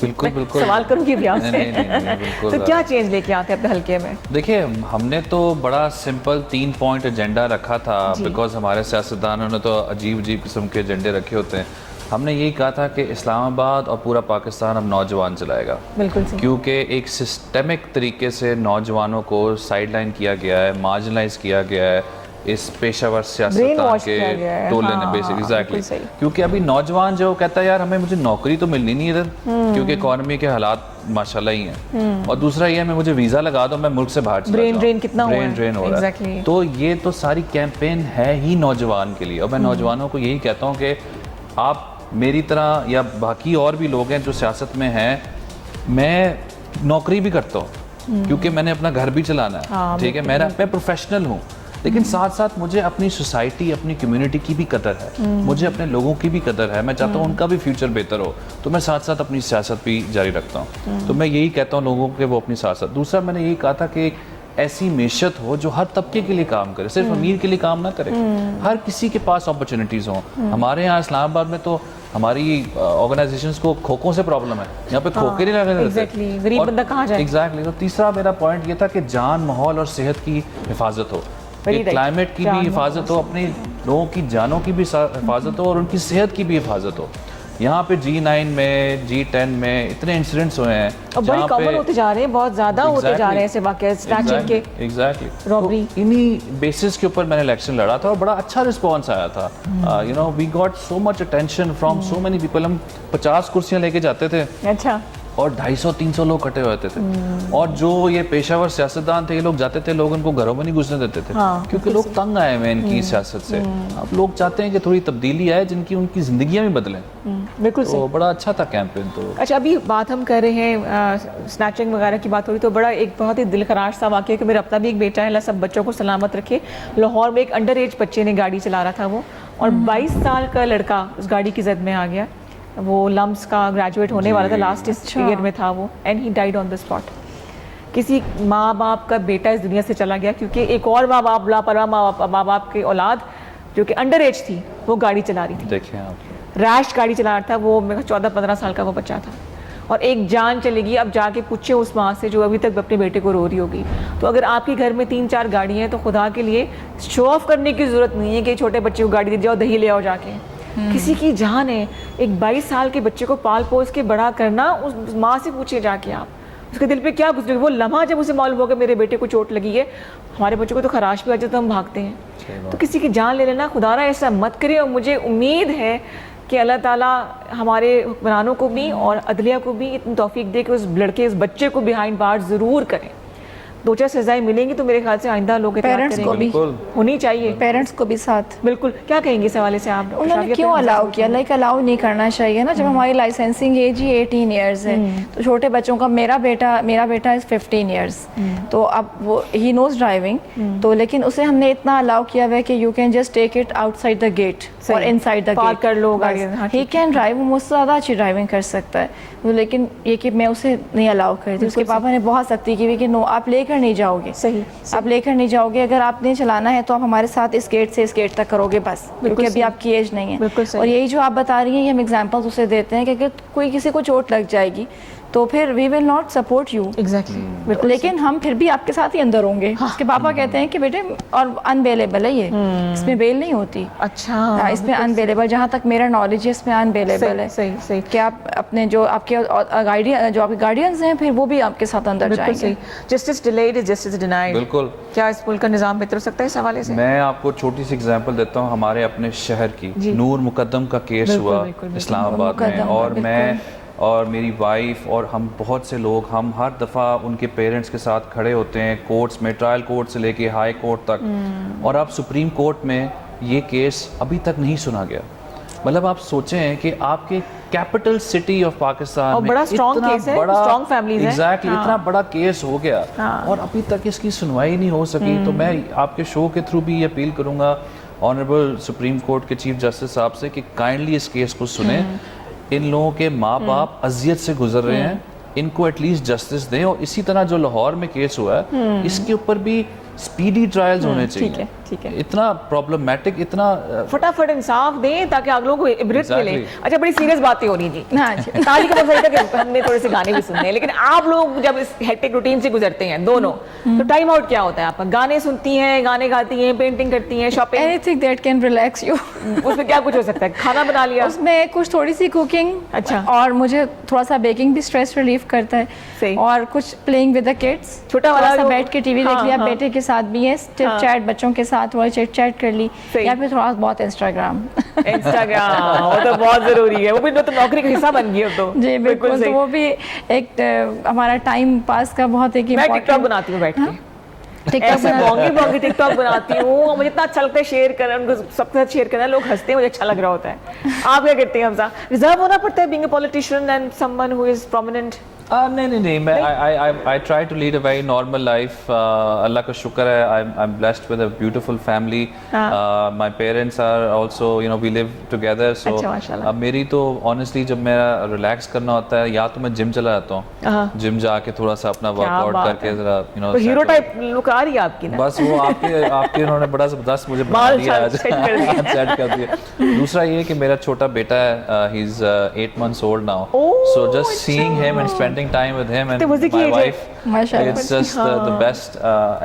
बिल्कुल बिल्कुल सवाल करूंगी भी आपसे। नहीं, बिल्कुल। तो क्या चेंज लेके आते हैं अपने हल्के में? देखिए, हमने तो बड़ा सिंपल 3 पॉइंट एजेंडा रखा था, बिकॉज हमारे सियासतदानों ने तो अजीब अजीब किस्म के एजेंडे रखे होते हैं। हमने यही कहा था कि इस्लामाबाद और पूरा पाकिस्तान अब नौजवान चलाएगा। बिल्कुल सही। क्योंकि एक सिस्टमिक तरीके से नौजवानों को साइडलाइन किया गया है, मार्जिनलाइज किया गया है इस पेशावर सियासतदान के टोले ने, बेसिक एग्जैक्टली। क्योंकि अभी नौजवान जो कहता है यार हमें मुझे नौकरी तो मिलनी नहीं इधर, क्योंकि इकॉनमी के हालात माशाल्लाह ही हैं, और दूसरा ये है मैं मुझे वीज़ा लगा दो, मैं मुल्क से बाहर चला जाऊं। ब्रेन कितना ब्रेन ड्रेन हो रहा है। तो ये तो सारी कैंपेन है ही नौजवान के लिए। और मैं नौजवानों को यही कहता हूँ कि आप मेरी तरह या बाकी और भी लोग हैं जो सियासत में हैं, मैं नौकरी भी करता हूँ क्योंकि मैंने अपना घर भी चलाना है, ठीक है, मैं प्रोफेशनल हूँ, लेकिन साथ साथ मुझे अपनी सोसाइटी, अपनी कम्युनिटी की भी कदर है, मुझे अपने लोगों की भी कदर है, मैं चाहता हूँ उनका भी फ्यूचर बेहतर हो, तो मैं साथ साथ अपनी सियासत भी जारी रखता हूँ। तो मैं यही कहता हूँ लोगों के वो अपनी साथ साथ। दूसरा मैंने यही कहा था कि ऐसी मेशत हो जो हर तबके के लिए काम करे, सिर्फ अमीर के लिए काम ना करे, हर किसी के पास अपॉर्चुनिटीज़ हों। हमारे यहाँ इस्लामाबाद में तो हमारी ऑर्गेनाइजेशंस को खोखों से प्रॉब्लम है, यहाँ पे खोखे नहीं लगे देते, गरीब बंदा कहाँ जाए। एग्जैक्टली। तो तीसरा मेरा पॉइंट ये था कि जान, माहौल और सेहत की हिफाजत हो, क्लाइमेट की भी हिफाजत हो, अपने लोगों की जानों की भी हिफाजत हो और उनकी सेहत की भी हिफाजत हो। यहाँ पे G9 में, G10 में इतने इंसिडेंट्स हुए हैं और बड़े कॉमन होते जा रहे हैं, बहुत ज़्यादा होते जा रहे हैं ऐसे वाक़े, स्नैचिंग के, एग्जैक्टली, रॉबरी। इन्हीं बेसिस के ऊपर मैंने इलेक्शन लड़ा था और बड़ा अच्छा रिस्पॉन्स आया था। You know, we got so much attention from so many people. हम 50 कुर्सियाँ लेके जाते थे। अच्छा। और 250-300 लोग इकट्ठे होते थे। और जो ये पेशावर सियासतदान थे, ये लोग जाते थे, लोग उनको घरों में नहीं घुसने देते थे, क्योंकि लोग तंग आए हुए इनकी सियासत से। अब लोग चाहते हैं कि थोड़ी तब्दीली आए जिनकी उनकी जिंदगियां भी बदलें। बिल्कुल तो बड़ा अच्छा था कैंपेन। तो अच्छा, अभी बात हम कर रहे हैं स्नैचिंग वगैरह की बात हो रही, तो बड़ा एक बहुत ही दिलखराश सा वाक़या कि मेरा अपना भी एक बेटा है, अल्लाह सब बच्चों को सलामत रखे। लाहौर में एक अंडर एज बच्चे ने गाड़ी चला रहा था वो, और 22 साल का लड़का उस गाड़ी की जद में आ गया। वो लम्स का ग्रेजुएट होने वाला था, लास्ट ईयर में था वो, and he died on the spot. किसी माँ बाप का बेटा इस दुनिया से चला गया क्योंकि एक और माँ बाप, लापरवाह माँ बाप की औलाद जो कि अंडर एज थी, वो गाड़ी चला रही थी। देखें आप। रैश गाड़ी चला रहा था, वो मेरे 14-15 साल का वो बच्चा था, और एक जान चलेगी। अब जाके पूछे उस माँ से जो अभी तक अपने बेटे को रो रही होगी। तो अगर आपके घर में 3-4 गाड़ियाँ हैं तो खुदा के लिए शो ऑफ करने की ज़रूरत नहीं है कि छोटे बच्चे को गाड़ी दे जाओ, दही ले आओ जाके। किसी की जान है। एक 22 साल के बच्चे को पाल पोस के बड़ा करना, उस माँ से पूछिए जाके आप, उसके दिल पे क्या गुजरे। वो लम्हा जब उसे मालूम होगा मेरे बेटे को चोट लगी है, हमारे बच्चों को तो खराश भी आ जाए तो हम भागते हैं। तो किसी की जान ले लेना, खुदारा ऐसा मत करे। और मुझे उम्मीद है कि अल्लाह ताला हमारे हुक्मरानों को भी और अदलिया को भी इतनी तौफीक दे कि उस लड़के, उस बच्चे को बिहाइंड बार ज़रूर करें। 2-4 सज़ाएं मिलेंगी तो मेरे ख्याल से आइंदा लोग पेरेंट्स को भी होनी चाहिए, पेरेंट्स को भी साथ। बिल्कुल। क्या कहेंगे इस हवाले से आप? उन्होंने क्यों अलाउ किया? लाइक अलाउ नहीं करना चाहिए ना। जब हमारी लाइसेंसिंग एज ही 18 ईयर्स है, तो छोटे बच्चों का, मेरा बेटा इज़ 15 ईयर्स, तो अब वो ही नोज ड्राइविंग, तो लेकिन उसे हमने इतना अलाउ किया हुआ है कि you can just take it outside the gate और इनसाइड द गेट कर लो गाड़ी। ही कैन ड्राइव, मुझसे ज़्यादा अच्छी ड्राइविंग कर सकता है, तो लेकिन ये कि मैं उसे नहीं अलाउ कर दी। उसके पापा ने बहुत सख्ती की हुई कि नो, आप लेकर नहीं जाओगे, आप लेकर नहीं जाओगे, अगर आपने चलाना है तो आप हमारे साथ इस गेट से इस गेट तक करोगे बस, क्योंकि अभी आपकी एज नहीं है। और यही जो आप बता रही हैं, ये हम एग्जांपल्स उसे देते हैं कि अगर कोई किसी को चोट लग जाएगी तो फिर we will not support you. Exactly. लेकिन हम फिर भी आपके साथ ही अंदर होंगे। उसके पापा कहते हैं कि बेटे, और अनबेलेबल है ये, इसमें बेल नहीं होती। अच्छा, इसमें अनबेलेबल, जहाँ तक मेरा नॉलेज है इसमें अनबेलेबल है। सही। कि आप अपने जो आपके गार्डियंस हैं, फिर वो भी आपके साथ अंदर जाएंगे। Justice delayed is justice denied. बिल्कुल। क्या इस मुल्क का निज़ाम बेहतर हो सकता है इस हवाले से? मैं आपको छोटी सी एग्जांपल देता हूँ हमारे अपने शहर की। नूर मुकद्दम का केस हुआ इस्लामाबाद में, और मैं और मेरी वाइफ और हम बहुत से लोग, हम हर दफ़ा उनके पेरेंट्स के साथ खड़े होते हैं कोर्ट्स में, ट्रायल कोर्ट से लेके हाई कोर्ट तक, और अब सुप्रीम कोर्ट में ये केस अभी तक नहीं सुना गया। मतलब आप सोचें कि आपके कैपिटल सिटी ऑफ पाकिस्तान में बड़ा स्ट्रॉन्ग केस है, स्ट्रॉन्ग फैमिलीज है, एग्जैक्टली, इतना बड़ा केस हो गया और अभी तक इसकी सुनवाई नहीं हो सकी। तो मैं आपके शो के थ्रू भी ये अपील करूँगा ऑनरेबल सुप्रीम कोर्ट के चीफ जस्टिस साहब से कि काइंडली इस केस को सुने। इन लोगों के माँ बाप अजियत से गुजर रहे हैं, इनको एटलीस्ट जस्टिस दें। और इसी तरह जो लाहौर में केस हुआ है, इसके ऊपर भी स्पीडी ट्रायल्स होने चाहिए। ठीक है। इतना प्रॉब्लमेटिक, इतना फटाफट इंसाफ दें ताकि आप लोगों को इबरत मिले। अच्छा, बड़ी सीरियस बातें हो रही जी। हाँ जी। ताली का मतलब था कि हमने थोड़े से गाने भी सुनने हैं, लेकिन आप लोग जब इस हेक्टिक रूटीन से गुजरते हैं दोनों, तो टाइम आउट क्या होता है आपका? गाने सुनती हैं, गाने गाती हैं, पेंटिंग करती हैं, shopping, anything that can relax you. उसमें क्या कुछ हो सकता है? खाना बना लिया, उसमें कुछ थोड़ी सी कुकिंग। अच्छा। और मुझे थोड़ा सा बेकिंग भी स्ट्रेस रिलीफ करता है। सही। और कुछ प्लेइंग विद द किड्स, छोटा वाला सा बैठ के टीवी देख लिया, बेटे के साथ भी है, चैट बच्चों के साथ थोड़ा चिट कर ली, या फिर थोड़ा बहुत इंस्टाग्राम। वो तो बहुत जरूरी है, वो भी तो नौकरी का हिस्सा बन गई हो तो। जी बिल्कुल। तो वो भी एक हमारा टाइम पास का बहुत एक मैं टिकटॉक बनाती हूँ बैठ के, ऐसे बोंगी टिकटॉक बनाती हूँ, मुझे इतना अच्छा लगता है शेयर करना, उनको सबके साथ शेयर करना, लोग हंसते हैं, मुझे अच्छा लग रहा होता है। आप क्या करते हैं हमसा? रिजर्व होना पड़ता है being a politician and someone who is prominent? नहीं, मैं I try to lead a very normal life. अल्लाह का शुक्र है, I'm blessed with a beautiful family. My parents are also, we live together. So अब मेरी तो honestly जब मेरा relax करना होता है, या तो मैं जिम चला जाता हूँ, जिम जाके थोड़ा सा अपना वर्कआउट करके जरा हीरो टाइप लुक आ रही है आपकी ना। बस वो आपके उन्होंने बड़ा जबरदस्त मुझे बना दिया आज, सेट कर दिया। दूसरा ये कि मेरा छोटा बेटा है, he is 8 months old now. So just seeing him and spending time with him and my wife, it's just the best.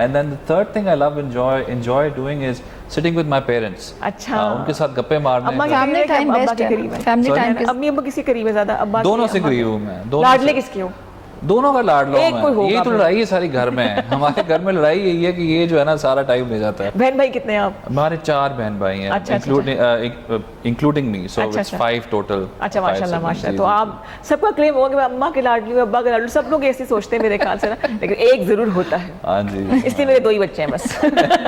And then the third thing I love enjoy doing is sitting with my parents. अच्छा। उनके साथ गप्पे मारने। Family time best है। Family time अम्मी अब्बा किसी करीब है ज्यादा? अब्बा दोनों से करीब हूँ मैं। लाडले किसके हो? दोनों का लाडला एक कोई होगा। ये तो लड़ाई है सारी घर में है। हमारे घर में लड़ाई यही है कि ये जो है ना सारा टाइम ले जाता है। बहन भाई कितने हैं आप? हमारे 4 बहन भाई हैं, including me, so it's 5 total. अच्छा, माशाल्लाह माशाल्लाह। तो आप सबका क्लेम होगा कि मैं अम्मा के लाडली हूँ, अब्बा के लाडली, सब लोग ऐसे सोचते हैं मेरे ख्याल से ना, लेकिन एक जरूर होता है। हाँ जी। इसलिए मेरे 2 ही बच्चे हैं बस।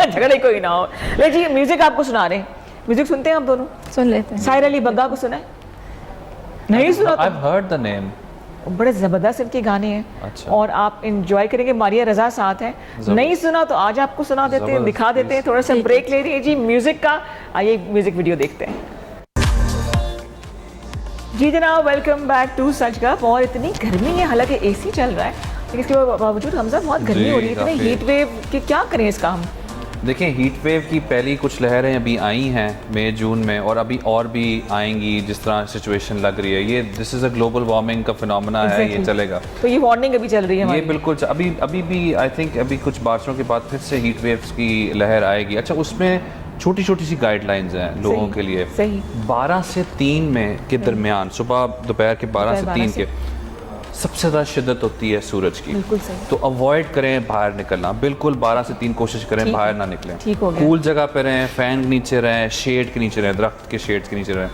झगड़े कोई ना हो। ले जी, म्यूजिक आपको सुना रहे हैं, म्यूजिक सुनते हैं आप दोनों? सुन लेते हैं। साहिर अली बग्गा को सुना है? नहीं सुना? I've heard the name. बड़े ज़बरदस्त इनके गाने हैं। अच्छा। और आप इंजॉय करेंगे। मारिया रजा साथ है। नहीं सुना तो आज आपको सुना देते हैं, दिखा देते हैं। थोड़ा सा ब्रेक ले रही है जी म्यूजिक का, आइए म्यूजिक वीडियो देखते हैं। जी जनाब, वेलकम बैक टू सच गप। और इतनी गर्मी है, हालांकि एसी चल रहा है, लेकिन इसके बावजूद हमजा बहुत गर्मी हो रही है, इतने हीट वेव कि क्या करें इसका हम? देखिए हीट वेव की पहली कुछ लहरें अभी आई हैं मई जून में, और अभी और भी आएंगी जिस तरह सिचुएशन लग रही है। ये this is a global warming का फिनोमेना है, ये चलेगा। तो ये वार्निंग अभी चल रही है ये हमारी। बिल्कुल अभी भी आई थिंक अभी कुछ बारिशों के बाद फिर से हीट वेव्स की लहर आएगी। अच्छा, उसमें छोटी छोटी सी गाइडलाइंस हैं लोगों के लिए। सही। 12 से 3 में के दरमियान, सुबह दोपहर के 12 से 3 के सबसे ज़्यादा शिद्दत होती है सूरज की। बिल्कुल सही। तो अवॉइड करें बाहर निकलना, बिल्कुल 12 से 3 कोशिश करें बाहर ना निकलें। ठीक हो गया। कूल जगह पे रहें, फैन के नीचे रहें, शेड के नीचे रहें, दरख्त के शेड के नीचे रहें,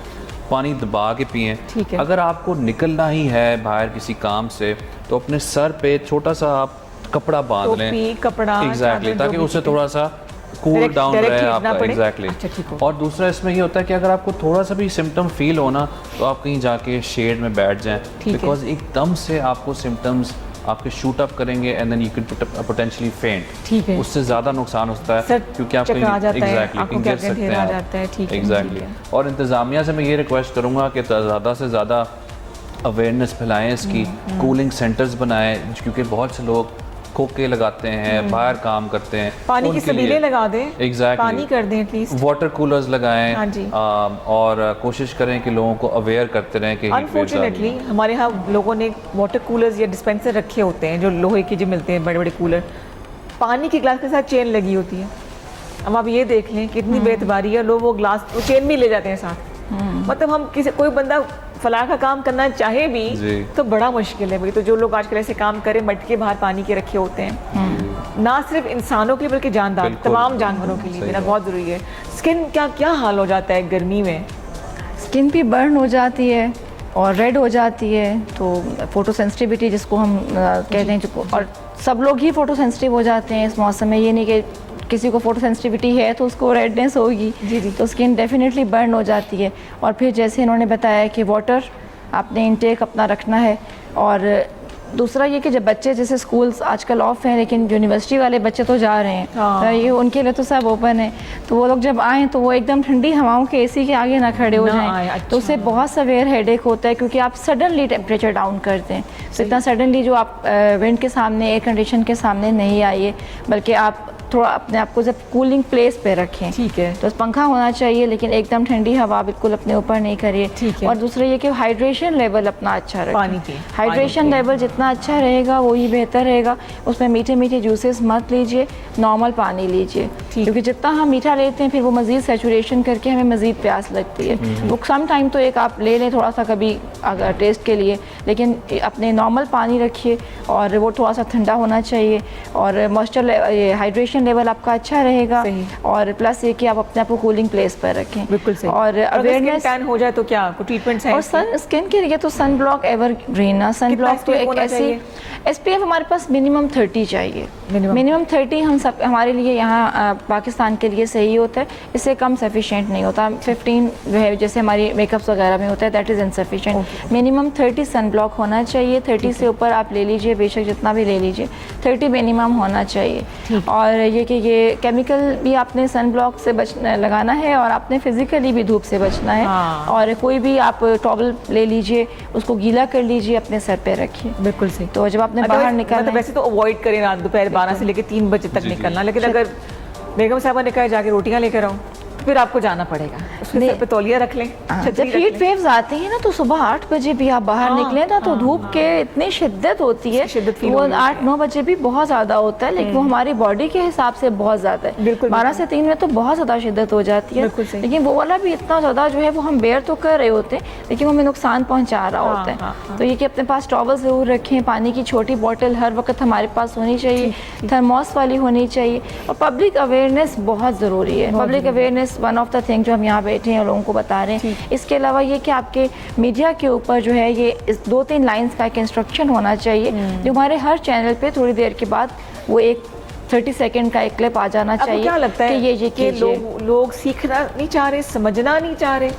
पानी दबा के पिएं। ठीक है। अगर आपको निकलना ही है बाहर किसी काम से तो अपने सर पे छोटा सा आप कपड़ा बांध लें, टोपी, कपड़ा, एग्जैक्टली, चादर, ताकि जो भी उससे ठीक है। थोड़ा सा कूल डाउन डायरेक्ट रहे हीट ना आपका। पड़े। एग्जैक्टली। अच्छा, ठीक हो। और दूसरा इसमें ये होता है कि अगर आपको थोड़ा सा भी सिम्टम फील हो ना तो आप कहीं जाके शेड में बैठ जाएं, ठीक है। बिकॉज एकदम से आपको सिम्टम्स आपके शूट अप करेंगे and then you can potentially faint. ठीक है। उससे ज़्यादा नुकसान होता है सर, क्योंकि आप चक्कर आ जाता है, एग्जैक्टली आंखों के गिर आगे सकते अंधेरा हैं आ जाता है, ठीक है, एग्जैक्टली। ठीक है। और इंतज़ामिया से मैं ये रिक्वेस्ट करूँगा कि ज़्यादा से ज़्यादा अवेयरनेस फैलाएं इसकी, कूलिंग सेंटर्स बनाएं, क्योंकि बहुत से लोग खोखे लगाते हैं, बाहर काम करते हैं, पानी की सबीलें लगा दें, एग्जैक्टली, पानी कर दें एटलीस्ट, वाटर कूलर्स लगाएं। हाँ जी। और कोशिश करें कि लोगों को अवेयर करते रहें कि heat waves आ रही अनफॉर्चुनेटली हैं। हमारे यहाँ लोगों ने वाटर कूलर्स या डिस्पेंसर रखे होते हैं, जो लोहे के जो मिलते हैं बड़े बड़े कूलर, पानी की ग्लास के साथ चेन लगी होती है। अब आप ये देख लें कितनी बेतबारी है, लोग वो ग्लास वो चेन भी ले जाते हैं साथ। मतलब हम किसी कोई बंदा फलाह का काम करना चाहे भी जी। तो बड़ा मुश्किल है भाई। तो जो लोग आजकल ऐसे काम करें, मटके बाहर पानी के रखे होते हैं, ना सिर्फ इंसानों के लिए बल्कि जानदार बिल्कुल, तमाम बिल्कुल, जानवरों के लिए सही मेरा बात। बहुत ज़रूरी है। स्किन क्या क्या हाल हो जाता है गर्मी में? स्किन भी बर्न हो जाती है और रेड हो जाती है, तो फोटो सेंसिटिविटी जिसको हम कहते हैं, जिसको, और सब लोग ही फोटो सेंसिटिव हो जाते हैं इस मौसम में। ये नहीं कि किसी को फोटो सेंसिटिविटी है तो उसको रेडनेस होगी। जी जी। तो स्किन डेफिनेटली बर्न हो जाती है। और फिर जैसे इन्होंने बताया कि वाटर आपने इंटेक अपना रखना है। और दूसरा ये कि जब बच्चे, जैसे स्कूल्स आजकल ऑफ हैं लेकिन यूनिवर्सिटी वाले बच्चे तो जा रहे हैं, हाँ। तो ये उनके लिए तो सब ओपन है, तो वो लोग जब आएँ तो वो एकदम ठंडी हवाओं के एसी के आगे ना खड़े हो ना जाएं। आएं, तो उससे बहुत सवेयर हेडेक होता है, क्योंकि आप सडनली टेम्परेचर डाउन करते हैं। तो इतना सडनली जो आप विंड के सामने, एयर कंडीशन के सामने नहीं आइए, बल्कि आप थोड़ा अपने आप को जब कूलिंग प्लेस पे रखें। ठीक है। तो पंखा होना चाहिए, लेकिन एकदम ठंडी हवा बिल्कुल अपने ऊपर नहीं करिए। ठीक है। और दूसरा ये कि हाइड्रेशन लेवल अपना अच्छा रखें। पानी की, हाइड्रेशन पानी की। लेवल जितना अच्छा रहेगा वो ही बेहतर रहेगा। उसमें मीठे मीठे जूसेस मत लीजिए, नॉर्मल पानी लीजिए, क्योंकि जितना हम मीठा लेते हैं फिर वो मज़ीद सैचुरेशन करके हमें मज़ीद प्यास लगती है। वो सम टाइम तो एक आप ले लें थोड़ा सा कभी अगर टेस्ट के लिए, लेकिन अपने नॉर्मल पानी रखिए और वो थोड़ा सा ठंडा होना चाहिए। और मॉइस्चर हाइड्रेशन लेवल आपका अच्छा रहेगा। सही। और प्लस ये कि आप अपने आप को कूलिंग प्लेस पर रखें। बिल्कुल सही। और अवेयरनेस, टैन हो जाए तो क्या कोई ट्रीटमेंट है? और सन स्किन के लिए तो सन ब्लॉक एवरग्रीन ना, सन कितना ब्लॉक तो SPF एक होना ऐसी चाहिए? SPF हमारे पास मिनिमम 30 चाहिए। Minimum। मिनिमम 30 हम सब हमारे लिए यहाँ पाकिस्तान के लिए सही होता है, इससे कम सफिशिएंट नहीं होता। 15 जो है जैसे हमारी मेकअप्स वगैरह में होता है, that is insufficient. Minimum 30 sun block होना चाहिए। 30 से ऊपर आप ले लीजिए, बेशक जितना भी ले लीजिए, 30 मिनिमम होना चाहिए। और ये कि ये केमिकल भी आपने सन ब्लॉक से लगाना है, और आपने फिजिकली भी धूप से बचना है। हाँ। और कोई भी आप टॉवल ले लीजिए, उसको गीला कर लीजिए, अपने सर पे रखिए। बिल्कुल सही। तो जब आपने बाहर निकलना मतलब वैसे तो अवॉइड करें रात दोपहर 12 से लेकर 3 बजे तक निकलना, लेकिन अगर बेगम साहबा ने कहा जाके रोटियां लेकर आओ, फिर आपको जाना पड़ेगा। उसके सर पे तौलिया रख लें, जब छतरी रख हीट लें। वेव्स आती हैं ना तो सुबह 8 बजे भी आप बाहर निकलें ना तो धूप के इतनी शिद्दत होती है, शिद्दत फील वो हो रही है। 8-9 बजे भी बहुत ज़्यादा होता है, लेकिन वो हमारी बॉडी के हिसाब से बहुत ज़्यादा है। बिल्कुल, 12 से 3 में तो बहुत ज़्यादा शिद्दत हो जाती है, बिल्कुल सही। लेकिन वो वाला भी इतना ज़्यादा जो है वो हम बेयर तो कर रहे होते हैं, लेकिन वो हमें नुकसान पहुँचा रहा हाँ, होता है। हाँ। तो ये कि अपने पास टॉवल ज़रूर रखें, पानी की छोटी बॉटल हर वक्त हमारे पास होनी चाहिए, थर्मोस वाली होनी चाहिए। और पब्लिक अवेयरनेस बहुत ज़रूरी है। Public awareness one of the thing जो हम यहाँ बैठे हैं और लोगों को बता रहे हैं। इसके अलावा ये कि आपके मीडिया के ऊपर जो है ये इस 2-3 लाइंस का एक इंस्ट्रक्शन होना चाहिए, जो हमारे हर चैनल पे थोड़ी देर के बाद वो एक 30 सेकंड का एक क्लिप आ जाना आपको चाहिए। क्या लगता है कि ये कि लोग सीखना नहीं चाह रहे, समझना नहीं चाह रहे,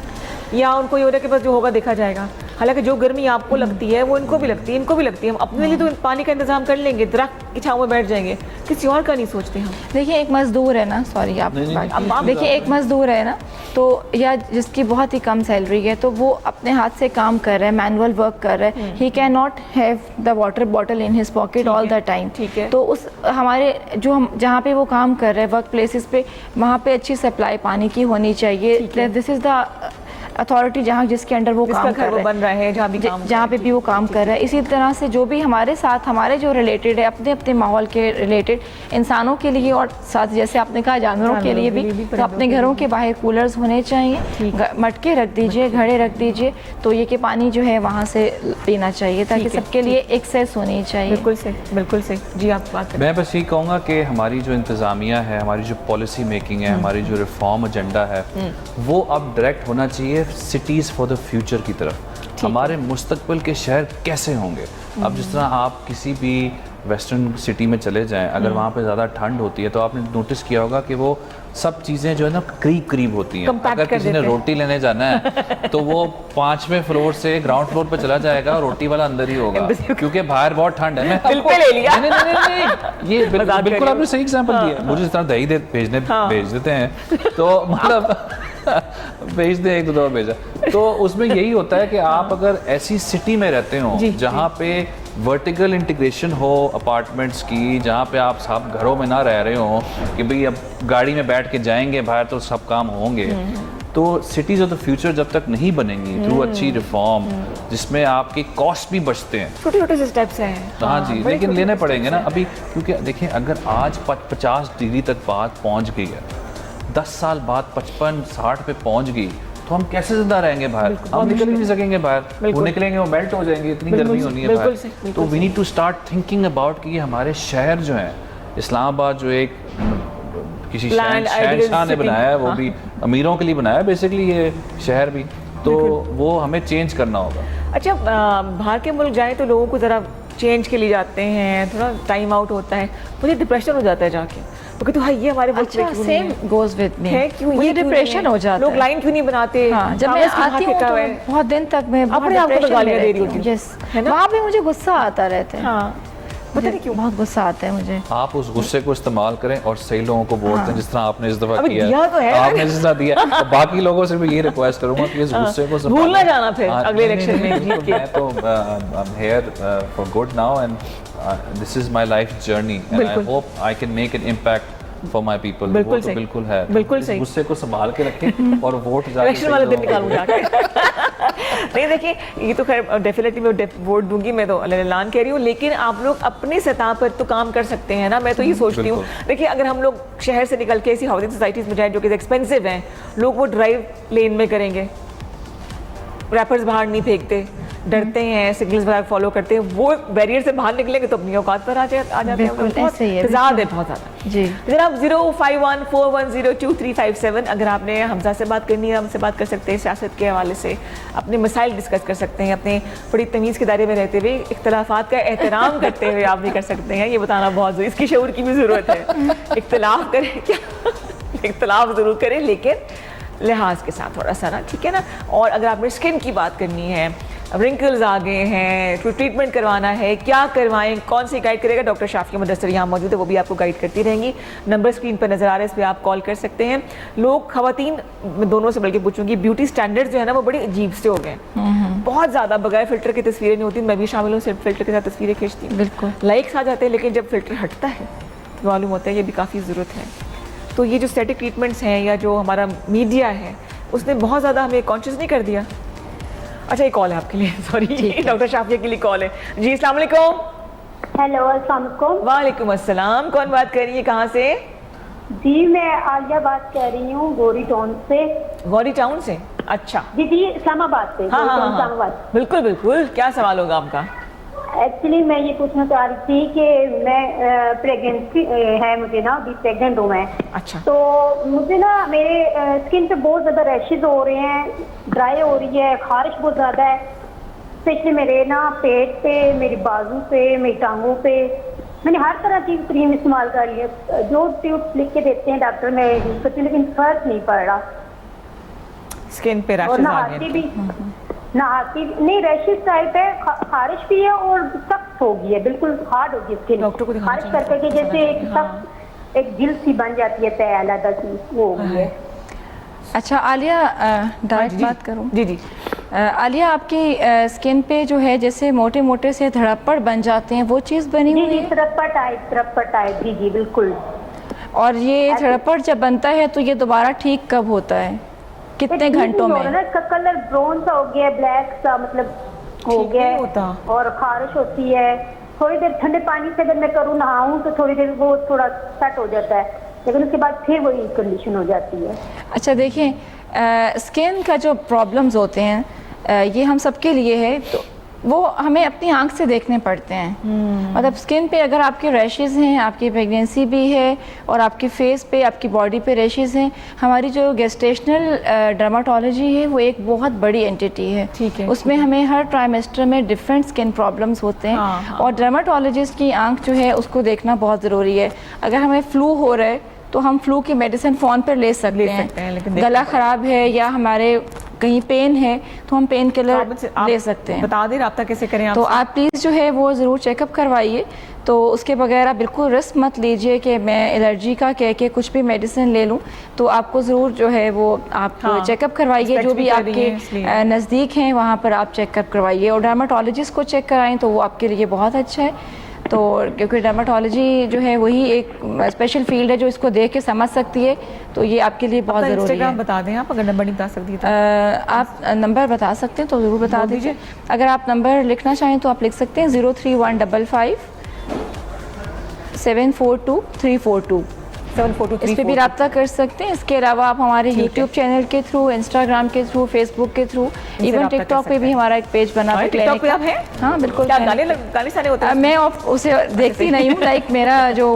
या उनको ये हो रहा है कि बस जो होगा देखा जाएगा? हालांकि जो गर्मी आपको लगती है वो इनको भी लगती है, इनको भी लगती है। हम अपने लिए तो पानी का इंतजाम कर लेंगे, दरख्त की छांव में बैठ जाएंगे, किसी और का नहीं सोचते हम। देखिए एक मज़दूर है ना, सॉरी आप देखिए एक मज़दूर है ना, तो या जिसकी बहुत ही कम सैलरी है, तो वो अपने हाथ से काम कर रहा है, मैनुअल वर्क कर रहा है, he can not have the water bottle in his pocket all the time. ठीक है। तो उस हमारे जो हम जहाँ पे वो काम कर रहे हैं वर्क प्लेसेस पे, वहाँ पे अच्छी सप्लाई पानी की होनी चाहिए। दिस इज़ द अथॉरिटी जहाँ जिसके अंडर वो काम कर रहा बन रहा है, जहाँ पे भी वो काम कर रहा है। इसी तरह से जो भी हमारे साथ हमारे जो रिलेटेड है अपने अपने माहौल के रिलेटेड इंसानों के लिए, और साथ जैसे आपने कहा जानवरों के लिए भी, तो अपने घरों के बाहर कूलर्स होने चाहिए, मटके रख दीजिए, घड़े रख दीजिए, तो ये कि पानी जो है वहाँ से पीना चाहिए, ताकि सबके लिए एक्सेस होनी चाहिए। बिल्कुल सही, बिल्कुल सही जी। आप बात करें। मैं बस ये कहूँगा कि हमारी जो इंतज़ामिया है, हमारी जो पॉलिसी मेकिंग है, हमारी जो रिफॉर्म एजेंडा है, वो अब डायरेक्ट होना चाहिए सिटीज़ फॉर द फ्यूचर की तरफ। हमारे मुस्तकबिल के शहर कैसे होंगे। अब जिस तरह आप किसी भी वेस्टर्न सिटी में चले जाएं, अगर वहाँ पे ज़्यादा ठंड होती है तो आपने नोटिस किया होगा कि वो सब चीज़ें जो है ना करीब करीब होती हैं। अगर किसी ने रोटी लेने जाना है तो वो 5वें फ्लोर से ग्राउंड फ्लोर पे चला जाएगा और रोटी वाला अंदर ही होगा, क्योंकि बाहर बहुत ठंड है। ले लिया। नहीं, ये बिल्कुल आपने सही एग्जाम्पल दिया। मुझे जिस तरह दही भेज देते हैं तो मतलब भेज दे, एक दो भेजा, तो उसमें यही होता है कि आप अगर ऐसी सिटी में रहते हो जहाँ पे वर्टिकल इंटीग्रेशन हो अपार्टमेंट्स की, जहाँ पे आप सब घरों में ना रह रहे हो कि भाई अब गाड़ी में बैठ के जाएंगे बाहर तो सब काम होंगे, तो सिटीज़ ऑफ द फ्यूचर जब तक नहीं बनेंगी थ्रू अच्छी रिफॉर्म जिसमें आपके कॉस्ट भी बचते हैं, छोटे छोटे स्टेप्स हैं। हाँ जी, लेकिन लेने पड़ेंगे ना अभी, क्योंकि देखिए अगर आज 50 डिग्री तक बात पहुँच गई है, 10 साल बाद 55-60 पे पहुंच गई, तो हम कैसे जिंदा रहेंगे बाहर? हम निकल ही नहीं सकेंगे बाहर, वो निकलेंगे वो मेल्ट हो जाएंगे, इतनी गर्मी होनी है बाहर। तो we need to start thinking about कि हमारे शहर जो हैं, इस्लामाबाद जो एक किसी शहंशाह ने बनाया है, वो भी अमीरों के लिए बनाया है बेसिकली ये शहर भी, तो वो हमें चेंज करना होगा। अच्छा, बाहर के मुल्क जाए तो लोगों को ज़रा चेंज के लिए जाते हैं, थोड़ा टाइम आउट होता है, मुझे डिप्रेशन हो जाता है जाके, क्योंकि तो ये हमारे अच्छा सेम गोज विद मी है, क्यों मुझे डिप्रेशन हो जाता है। लोग लाइन क्यों नहीं बनाते? हाँ, जब मैं आती हूँ तो बहुत दिन तक मैं अपने आप को गालियाँ दे रही होती हूँ, यस है ना, वहाँ पे मुझे गुस्सा आता रहता है। हाँ, पता नहीं क्यों बहुत गुस्सा आता है मुझे। आप उस गुस्से को इस्तेमाल करें और सही लोगों को वोट दें, जिस तरह आपने इस दफा किया दिया तो है, आपने जिस तरह दिया, तो बाकी लोगों से भी ये रिक्वेस्ट करूंगा कि इस गुस्से को भूल ना जाना फिर अगले इलेक्शन में जीत के। मैं तो I am here for good now and this is my life journey and I hope I can make an impact for my people. बिल्कुल तो बिल्कुल है, बिल्कुल सही। गुस्से को संभाल के रखें और वोट इलेक्शन वाले दिन निकालूंगा। नहीं देखिए, ये तो खैर डेफिनेटली मैं वोट दूंगी, मैं तो ऐलान कह रही हूँ, लेकिन आप लोग अपनी सतह पर तो काम कर सकते हैं ना। मैं तो ये सोचती हूँ, देखिए अगर हम लोग शहर से निकल के ऐसी हाउसिंग सोसाइटीज़ में जाएं जो कि एक्सपेंसिव हैं, लोग वो ड्राइव लेन में करेंगे, रैपर्स बाहर नहीं फेंकते, डरते हैं, सिग्नल्स वगैरह फॉलो करते हैं, वो बैरियर से बाहर निकलेंगे तो अपनी औकात पर आ जाते हैं। बहुत ज़्यादा जी। जनाब 0514102357 अगर आपने हमजा से बात करनी है, हमसे बात कर सकते हैं, सियासत के हवाले से अपने मसाइल डिस्कस कर सकते हैं, अपने बड़ी तमीज़ के दायरे में रहते हुए इख्तलाफात का एहतराम करते हुए आप भी कर सकते हैं। ये बताना बहुत ज़रूरी, इसकी शऊर की भी ज़रूरत है। इख्तलाफ करें क्या, इख्तलाफ ज़रूर करें लेकिन लिहाज के साथ थोड़ा सा ना, ठीक है ना। और अगर आपने स्किन की बात करनी है, रिंकल्स आ गए हैं, कोई ट्रीटमेंट करवाना है, क्या करवाएं, कौन सी गाइड करेगा, डॉक्टर शाफिया मुदस्सिर यहाँ मौजूद है, वो भी आपको गाइड करती रहेंगी। नंबर स्क्रीन पर नज़र आ रहा है, इस पर आप कॉल कर सकते हैं। लोग खवातीन, मैं दोनों से बल्कि पूछूंगी, ब्यूटी स्टैंडर्ड्स जो है ना वो बड़े अजीब से हो गए, बहुत ज़्यादा बगैर फिल्टर की तस्वीरें नहीं होती। मैं भी शामिल हूँ, सिर्फ फिल्टर के साथ तस्वीरें खींचती हूँ, बिल्कुल लाइक्स आ जाते हैं, लेकिन जब फिल्टर हटता है तो मालूम होता है ये भी काफ़ी ज़रूरत है। तो ये जो स्टैटिक ट्रीटमेंट्स हैं या जो हमारा मीडिया है उसने बहुत ज़्यादा हमें कॉन्शियस नहीं कर दिया। अच्छा, ये कॉल है आपके लिए, सॉरी डॉक्टर शाफिया के लिए कॉल है जी। अस्सलाम वालेकुम। हेलो, अस्सलाम वालेकुम। वालेकुम अस्सलाम, कौन बात कर रही है, कहाँ से? जी मैं आलिया बात कर रही हूँ, गौरी टाउन से। गौरी टाउन से, अच्छा जी जी, इस्लामाबाद से। हाँ हाँ इस्लामाबाद, बिल्कुल बिल्कुल, क्या सवाल होगा आपका? एक्चुअली मैं ये पूछना चाह रही थी कि मैं प्रेगनेंसी है मुझे ना, अभी प्रेग्नेंट हूँ मैं। अच्छा। तो मुझे ना मेरे स्किन पे बहुत ज़्यादा रैशेज हो रहे हैं, ड्राई हो रही है, खारिश बहुत ज़्यादा है, स्पेशली मेरे ना पेट पे, मेरी बाजू पे, मेरी टांगों पे। मैंने हर तरह की क्रीम इस्तेमाल कर ली है, जो ट्यूब लिख के देते हैं डॉक्टर, मैं यूज़ करती हूँ, लेकिन फर्क नहीं पड़ रहा। स्किन पे रैशेज आ गए नहाती नहीं, रैशेस टाइप है, खारिश भी है और सख्त हो गई है, बिल्कुल हार्ड हो गई स्किन। डॉक्टर को दिखाना खारिश कर करके जैसे एक सख्त एक जिल्द सी बन जाती है, तय अलग सी, वो हो गई है। अच्छा आलिया, डायरेक्ट बात करूँ? जी जी। आलिया, आपकी स्किन पे जो है जैसे मोटे मोटे से धड़प्पड़ बन जाते हैं, वो चीज़ बनी जी हुई जी, है? थड़प्पड़ टाइप, जी जी बिल्कुल। और ये धड़प्पड़ जब बनता है तो ये दोबारा ठीक कब होता है, कितने घंटों में? इसका कलर ब्राउन सा हो गया, ब्लैक सा मतलब हो ठीक गया नहीं है। होता। और खारिश होती है, थोड़ी देर ठंडे पानी से अगर मैं करूँ नहाऊं तो थोड़ी देर वो थोड़ा सेट हो जाता है, लेकिन उसके बाद फिर वही कंडीशन हो जाती है। अच्छा देखिए, स्किन का जो प्रॉब्लम्स होते हैं ये हम सबके लिए है, तो वो हमें अपनी आंख से देखने पड़ते हैं। मतलब स्किन पे अगर आपके रैशेस हैं, आपकी प्रेगनेंसी भी है और आपके फेस पे, आपकी बॉडी पे रैशेस हैं, हमारी जो गेस्टेशनल डर्माटोलॉजी है वो एक बहुत बड़ी एंटिटी है। ठीक है, उसमें हमें हर ट्राइमेस्टर में डिफरेंट स्किन प्रॉब्लम्स होते हैं। हाँ। और डर्माटोलॉजिस्ट की आंख जो है उसको देखना बहुत ज़रूरी है। अगर हमें फ्लू हो रहा है तो हम फ्लू की मेडिसिन फ़ोन पर ले सकते हैं, लेकिन गला ख़राब है या हमारे कहीं पेन है तो हम पेन किलर ले सकते हैं। बता दें राब्ता कैसे करें तो आप प्लीज़ जो है वो ज़रूर चेकअप करवाइए। तो उसके बगैर आप बिल्कुल रिस्क मत लीजिए कि मैं एलर्जी का कह के कुछ भी मेडिसिन ले लूँ। तो आपको ज़रूर जो है वो आप चेकअप करवाइए, जो भी आपके नज़दीक हैं वहाँ पर आप चेकअप करवाइए। और डर्माटोलॉजिस्ट को चेक कराएं तो वो आपके लिए बहुत अच्छा है। तो क्योंकि डर्माटोलॉजी जो है वही एक स्पेशल फील्ड है जो इसको देख के समझ सकती है, तो ये आपके लिए बहुत ज़रूरी है। इंस्टाग्राम बता दें आप, अगर नंबर नहीं बता सकती तो। आप नंबर बता सकते हैं तो ज़रूर बता दीजिए। अगर आप नंबर लिखना चाहें तो आप लिख सकते हैं 03155 742 342। 742 इस पर भी रब्ता कर सकते हैं। इसके अलावा आप हमारे YouTube चैनल के थ्रू, इंस्टाग्राम के थ्रू, फेसबुक के थ्रू, इवन टिकटॉक पे भी हमारा एक पेज बना है। टिकटॉक पे आप हैं? हाँ बिल्कुल। क्या गाने सारे होते हैं? मैं उसे देखती नहीं हूँ, लाइक मेरा जो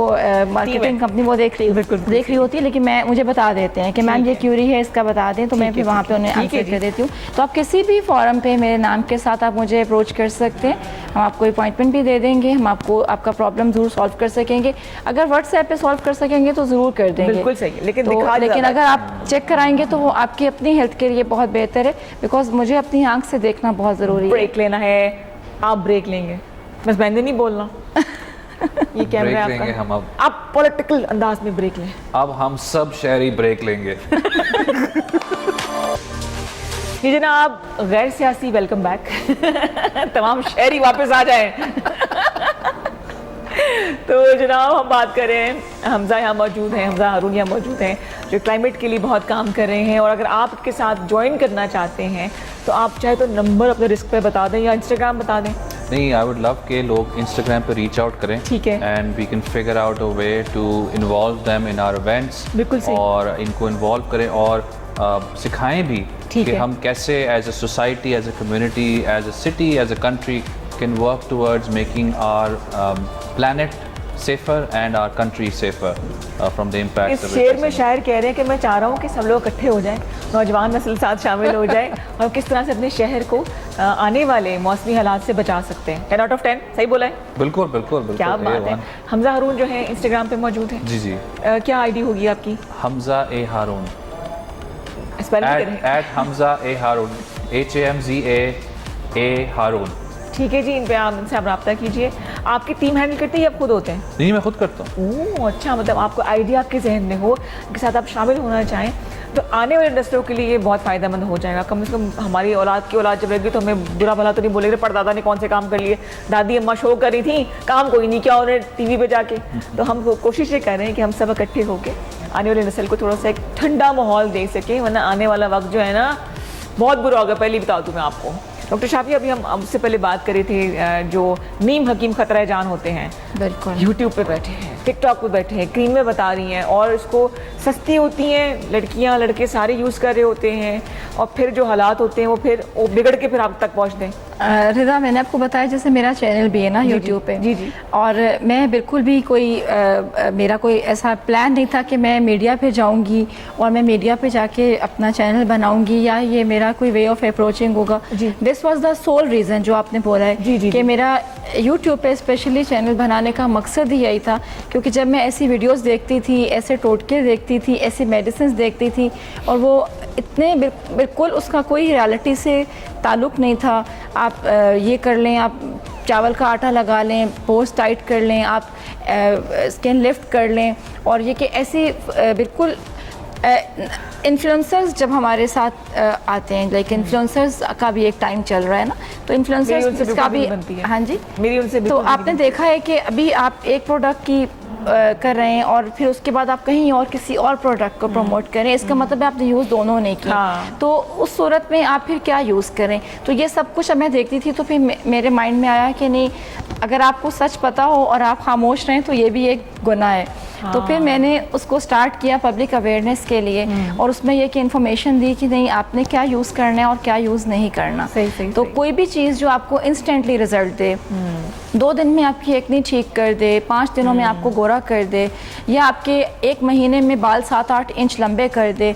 मार्केटिंग कंपनी वो देख रही होती है, लेकिन मैं मुझे बता देते हैं कि मैम ये क्यूरी है, इसका बता दें, तो मैं फिर वहाँ पे उन्हें आंसर कर देती हूँ। तो आप किसी भी फॉरम पे मेरे नाम के साथ आप मुझे अप्रोच कर सकते हैं, हम आपको अपॉइंटमेंट भी दे देंगे, हम आपको आपका प्रॉब्लम ज़रूर सॉल्व कर सकेंगे। अगर व्हाट्सएप पे सॉल्व कर सकेंगे तो ज़रूर कर देंगे। बिल्कुल सही, लेकिन लेकिन अगर आप चेक कराएंगे तो वो आपकी अपनी हेल्थ के लिए बहुत बेहतर है, बिकॉज मुझे अपनी आंख से देखना बहुत ज़रूरी है। ब्रेक लेना है, आप ब्रेक लेंगे, बस मैंने नहीं बोलना। ये कैमरा ब्रेक लेंगे हम अब। आप पॉलिटिकल अंदाज में ब्रेक लें। अब हम सब शहरी ब्रेक लेंगे। ये जनाब गैर सियासी वेलकम बैक। तमाम शहरी वापस आ जाएं। तो जनाब हम बात कर रहे हैं, हमज़ा यहाँ मौजूद हैं, हमज़ा हारून यहाँ मौजूद हैं, जो क्लाइमेट के लिए बहुत काम कर रहे हैं। और अगर आप इसके साथ ज्वाइन करना चाहते हैं तो आप चाहे तो नंबर अपने रिस्क पे बता दें या इंस्टाग्राम बता दें। नहीं, आई वुड लव के लोग इंस्टाग्राम पे रीच आउट करें। ठीक है। And we can figure out a way to involve them in our events. बिल्कुल सही। और इनको इन्वॉल्व करें और सिखाएं भी कि हम कैसे as a society, as a community, as a city, as a country can work towards making our planet safer and our country safer from the impacts इस of it. शेर में शायर कह रहे हैं कि मैं चाह रहा हूँ कि सब लोग इकट्ठे हो जाएं, नौजवान नस्ल साथ शामिल हो जाए और किस तरह से अपने शहर को आने वाले मौसमी हालात से बचा सकते हैं। 10 out of 10 सही बोला है? बिल्कुल बिल्कुल बिल्कुल। क्या बात है। हमज़ा हारून जो है इंस्टाग्राम पे मौजूद है। जी जी। क्या आईडी होगी आपकी? हमज़ा ए हारून। स्पेलिंग हमज़ा ए हारून, HAMZA हारून। ठीक है जी, इन पे आप इनसे आप रब्ता कीजिए। आपकी टीम हैंडल करती है या आप खुद होते हैं? नहीं, मैं खुद करता हूँ। ओह अच्छा, मतलब आपको आइडिया आपके जहन में हो, के साथ आप शामिल होना चाहें तो आने वाले नस्लों के लिए ये बहुत फ़ायदेमंद हो जाएगा। कम से कम हमारी औलाद की औलाद जब रहेगी तो हमें बुरा भला तो नहीं बोलेंगे परदादा ने कौन से काम कर लिए, दादी अम्मा शो कर रही थी, काम कोई नहीं किया उन्हें टीवी पे जाके। तो हम कोशिश ये कर रहे हैं कि हम सब इकट्ठे होकर आने वाली नस्ल को थोड़ा सा एक ठंडा माहौल दे सकें, वरना आने वाला वक्त जो है ना बहुत बुरा होगा। पहले बता दूँ मैं आपको। डॉक्टर शाफी, अभी हम उससे पहले बात कर रहे थे, जो नीम हकीम खतरा जान होते हैं, बिल्कुल यूट्यूब पे बैठे हैं, टिकटॉक पे बैठे हैं, क्रीमें बता रही हैं और इसको सस्ती होती हैं, लड़कियां लड़के सारे यूज़ कर रहे होते हैं और फिर जो हालात होते हैं वो बिगड़ के फिर आप तक पहुँचते हैं। रिदा, मैंने आपको बताया जैसे मेरा चैनल भी है ना यूट्यूब पे। जी जी। और मैं बिल्कुल भी मेरा कोई ऐसा प्लान नहीं था कि मैं मीडिया पे जाऊंगी और मैं मीडिया पे जाके अपना चैनल बनाऊंगी या ये मेरा कोई वे ऑफ अप्रोचिंग होगा। This was the soul reason जो आपने बोला है कि मेरा यूट्यूब पे स्पेशली चैनल बनाने का मकसद ही यही था क्योंकि जब मैं ऐसी वीडियोस देखती थी, ऐसे टोटके देखती थी, ऐसी मेडिसिन देखती थी, और वो इतने बिल्कुल उसका कोई रियलिटी से ताल्लुक़ नहीं था। आप ये कर लें, आप चावल का आटा लगा लें, पोस्ट टाइट कर लें, आप स्किन लिफ्ट कर लें, और ये कि ऐसी बिल्कुल इन्फ्लुएंसर्स जब हमारे साथ आते हैं, लाइक इन्फ्लुएंसर्स का भी एक टाइम चल रहा है ना, तो इन्फ्लुएंसर्स का भी, हाँ जी, मेरी उनसे तो आपने देखा है कि अभी आप एक प्रोडक्ट की कर रहे हैं और फिर उसके बाद आप कहीं और किसी और प्रोडक्ट को प्रमोट करें, इसका मतलब है आपने यूज़ दोनों नहीं किया। हाँ। तो उस सूरत में आप फिर क्या यूज़ करें? तो ये सब कुछ मैं देखती थी, तो फिर मेरे माइंड में आया कि नहीं, अगर आपको सच पता हो और आप खामोश रहें तो ये भी एक गुनाह है। तो फिर मैंने उसको स्टार्ट किया पब्लिक अवेयरनेस के लिए, और उसमें यह कि इन्फॉर्मेशन दी कि नहीं, आपने क्या यूज़ करना है और क्या यूज़ नहीं करना। तो कोई भी चीज़ जो आपको इंस्टेंटली रिजल्ट दे, 2 दिन में आपकी एक्ने ठीक कर दे, 5 दिनों में आपको गोरा कर दे, या आपके 1 महीने में बाल 7-8 इंच लंबे कर दे,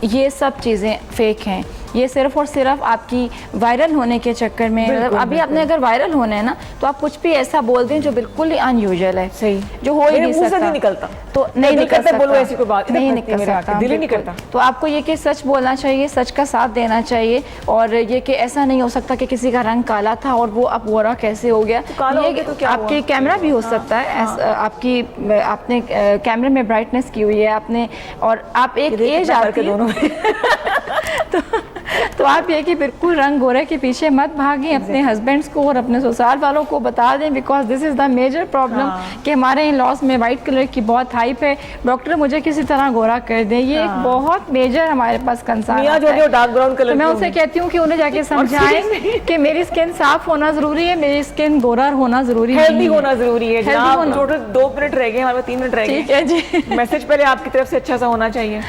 ये सब चीज़ें फेक हैं। ये सिर्फ और सिर्फ आपकी वायरल होने के चक्कर में, अभी आपने अगर वायरल होना है ना, तो आप कुछ भी ऐसा बोल दें जो बिल्कुल ही अनयूजुअल है, सही, जो हो ही नहीं सकता, नहीं निकलता, तो नहीं निकल सकता, बोलो ऐसी कोई बात नहीं निकल सकता, दिल नहीं करता। तो आपको ये कि सच बोलना चाहिए, सच का साथ देना चाहिए, और ये कि ऐसा नहीं हो सकता कि किसी का रंग काला था और वो अब गोरा कैसे हो गया। ये तो आपके कैमरा भी हो सकता है, आपकी आपने कैमरे में ब्राइटनेस की हुई है आपने, और आप एक एज आती है तो आप ये कि बिल्कुल रंग गोरे के पीछे मत भागें, अपने हस्बैंड्स को और अपने ससुराल वालों को बता दें, because this is the major problem कि हमारे इन लॉस में वाइट कलर की बहुत हाइप है, डॉक्टर मुझे किसी तरह गोरा कर दे, ये एक बहुत मेजर हमारे पास कंसर्न है। डार्क ब्राउन कलर, मैं उनसे कहती हूँ कि उन्हें जाके समझाएं कि मेरी स्किन साफ होना ज़रूरी है, मेरी स्किन गोरा होना ज़रूरी है, हेल्दी होना ज़रूरी है। टोटल 2 मिनट रह गए, हमारे 3 मिनट रह गए, ठीक है जी। मैसेज पहले आपकी तरफ से अच्छा सा होना चाहिए।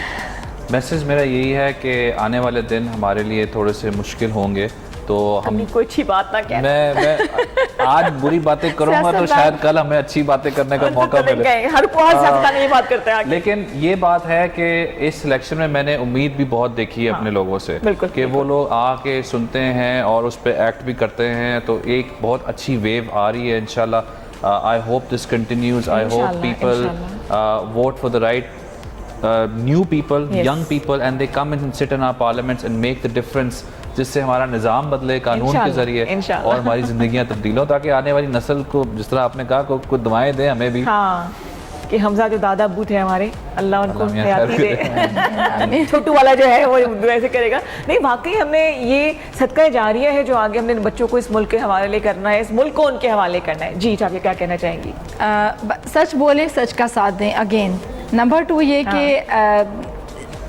मैसेज मेरा यही है कि आने वाले दिन हमारे लिए थोड़े से मुश्किल होंगे, तो हम कोई अच्छी बात ना कहना। मैं आज बुरी बातें करूंगा तो शायद कल हमें अच्छी बातें करने का मौका मिले। हर कोई ये बात करता है। लेकिन ये बात है कि इस सिलेक्शन में मैंने उम्मीद भी बहुत देखी है अपने लोगों से, कि वो लोग आके सुनते हैं और उस पर एक्ट भी करते हैं, तो एक बहुत अच्छी वेव आ रही है इंशाल्लाह। I hope this continues, I hope people vote for the right new people, young people, and they come and sit in our parliaments and make the difference, जिससे हमारा निज़ाम बदले कानून के जरिए और हमारी ज़िंदगियाँ तब्दील हो, ताकि आने वाली नस्ल को, जिस तरह आपने कहा, को दुआएं दें हमें भी। हाँ, कि हमजा जो दादा अबू थे हमारे, अल्लाह उनको हयाती दे। छोटू वाला जो है वो ऐसे करेगा। नहीं, वाकई हमने ये सदका जारिया है जो आगे हमने बच्चों को इस मुल्क के हवाले करना है, इस मुल्क को उनके हवाले करना है। जी, आप ये क्या कहना चाहेंगी? सच बोले, सच का साथ दें। अगेन नंबर 2 ये कि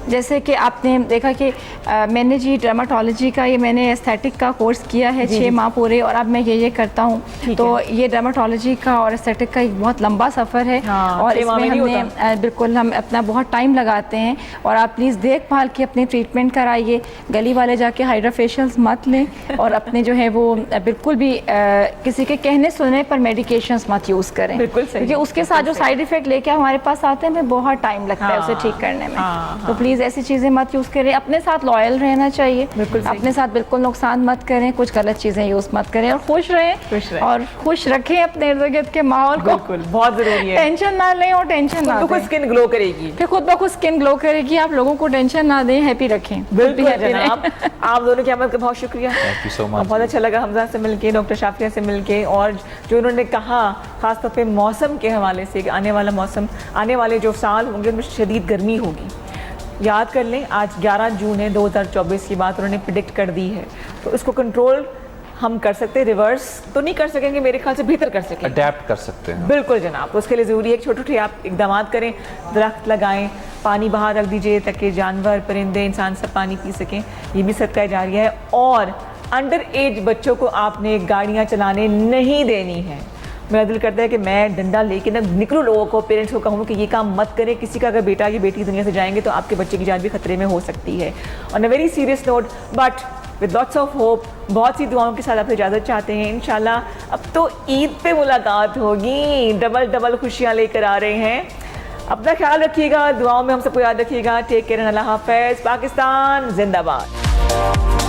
जैसे कि आपने देखा कि मैंने जी डर्माटोलॉजी का, ये मैंने एस्थेटिक का कोर्स किया है 6 माह पूरे, और अब मैं ये करता हूँ। तो ये डर्माटोलॉजी का और एस्थेटिक का एक बहुत लंबा सफ़र है, और इसमें हमने बिल्कुल हम अपना बहुत टाइम लगाते हैं। और आप प्लीज़ देखभाल के अपनी ट्रीटमेंट कराइए, गली वाले जाके हाइड्रा फेशियल्स मत लें, और अपने जो है वो बिल्कुल भी किसी के कहने सुनने पर मेडिकेशंस मत यूज़ करें, क्योंकि उसके साथ जो साइड इफ़ेक्ट लेके हमारे पास आते हैं, हमें बहुत टाइम लगता है उसे ठीक करने में। तो प्लीज़ ऐसी चीज़ें मत यूज़ करें, अपने साथ लॉयल रहना चाहिए, अपने साथ बिल्कुल नुकसान मत करें, कुछ गलत चीज़ें यूज़ मत करें, और खुश रहें और खुश रखें अपने इर्द गिर्द के माहौल को। बिल्कुल, बहुत ज़रूरी है। टेंशन ना लें और टेंशन ना दें, स्किन ग्लो करेगी, फिर खुद ब खुद स्किन ग्लो करेगी। आप लोगों को टेंशन ना दें, हैप्पी रखें। बिल्कुल जनाब, आप दोनों की आमद का बहुत शुक्रिया, थैंक यू सो मच। बहुत अच्छा लगा हमजा से मिलके, डॉक्टर शाफिया से मिलके, और जो उन्होंने कहा खासतौर पे मौसम के हवाले से, आने वाला मौसम, आने वाले जो साल होंगे उनमें शदीद गर्मी होगी। याद कर लें, आज 11 जून है 2024 की बात उन्होंने प्रिडिक्ट कर दी है, तो इसको कंट्रोल हम कर सकते हैं, रिवर्स तो नहीं कर सकेंगे, मेरे ख्याल से बेहतर कर सकेंगे, अडेप्ट कर सकते हैं। बिल्कुल जनाब, तो उसके लिए ज़रूरी है कि छोटे छोटे आप इकदाम करें, दरख्त लगाएं, पानी बाहर रख दीजिए ताकि जानवर, परिंदे, इंसान सब पानी पी सकें, ये भी सदका जारिया है। और अंडर एज बच्चों को आपने गाड़ियाँ चलाने नहीं देनी है। मेरा दिल करता है कि मैं डंडा लेके ना निकलूँ, लोगों को, पेरेंट्स को कहूँ कि ये काम मत करें। किसी का अगर बेटा या बेटी दुनिया से जाएंगे तो आपके बच्चे की जान भी खतरे में हो सकती है। On a very serious note, but with lots of hope, बहुत सी दुआओं के साथ आपसे इजाज़त चाहते हैं। इंशाल्लाह अब तो ईद पे मुलाकात होगी, डबल डबल खुशियाँ लेकर आ रहे हैं। अपना ख्याल रखिएगा, दुआओं में हम सबको याद रखिएगा। टेक केयर, अल्लाह हाफ़िज़। पाकिस्तान जिंदाबाद।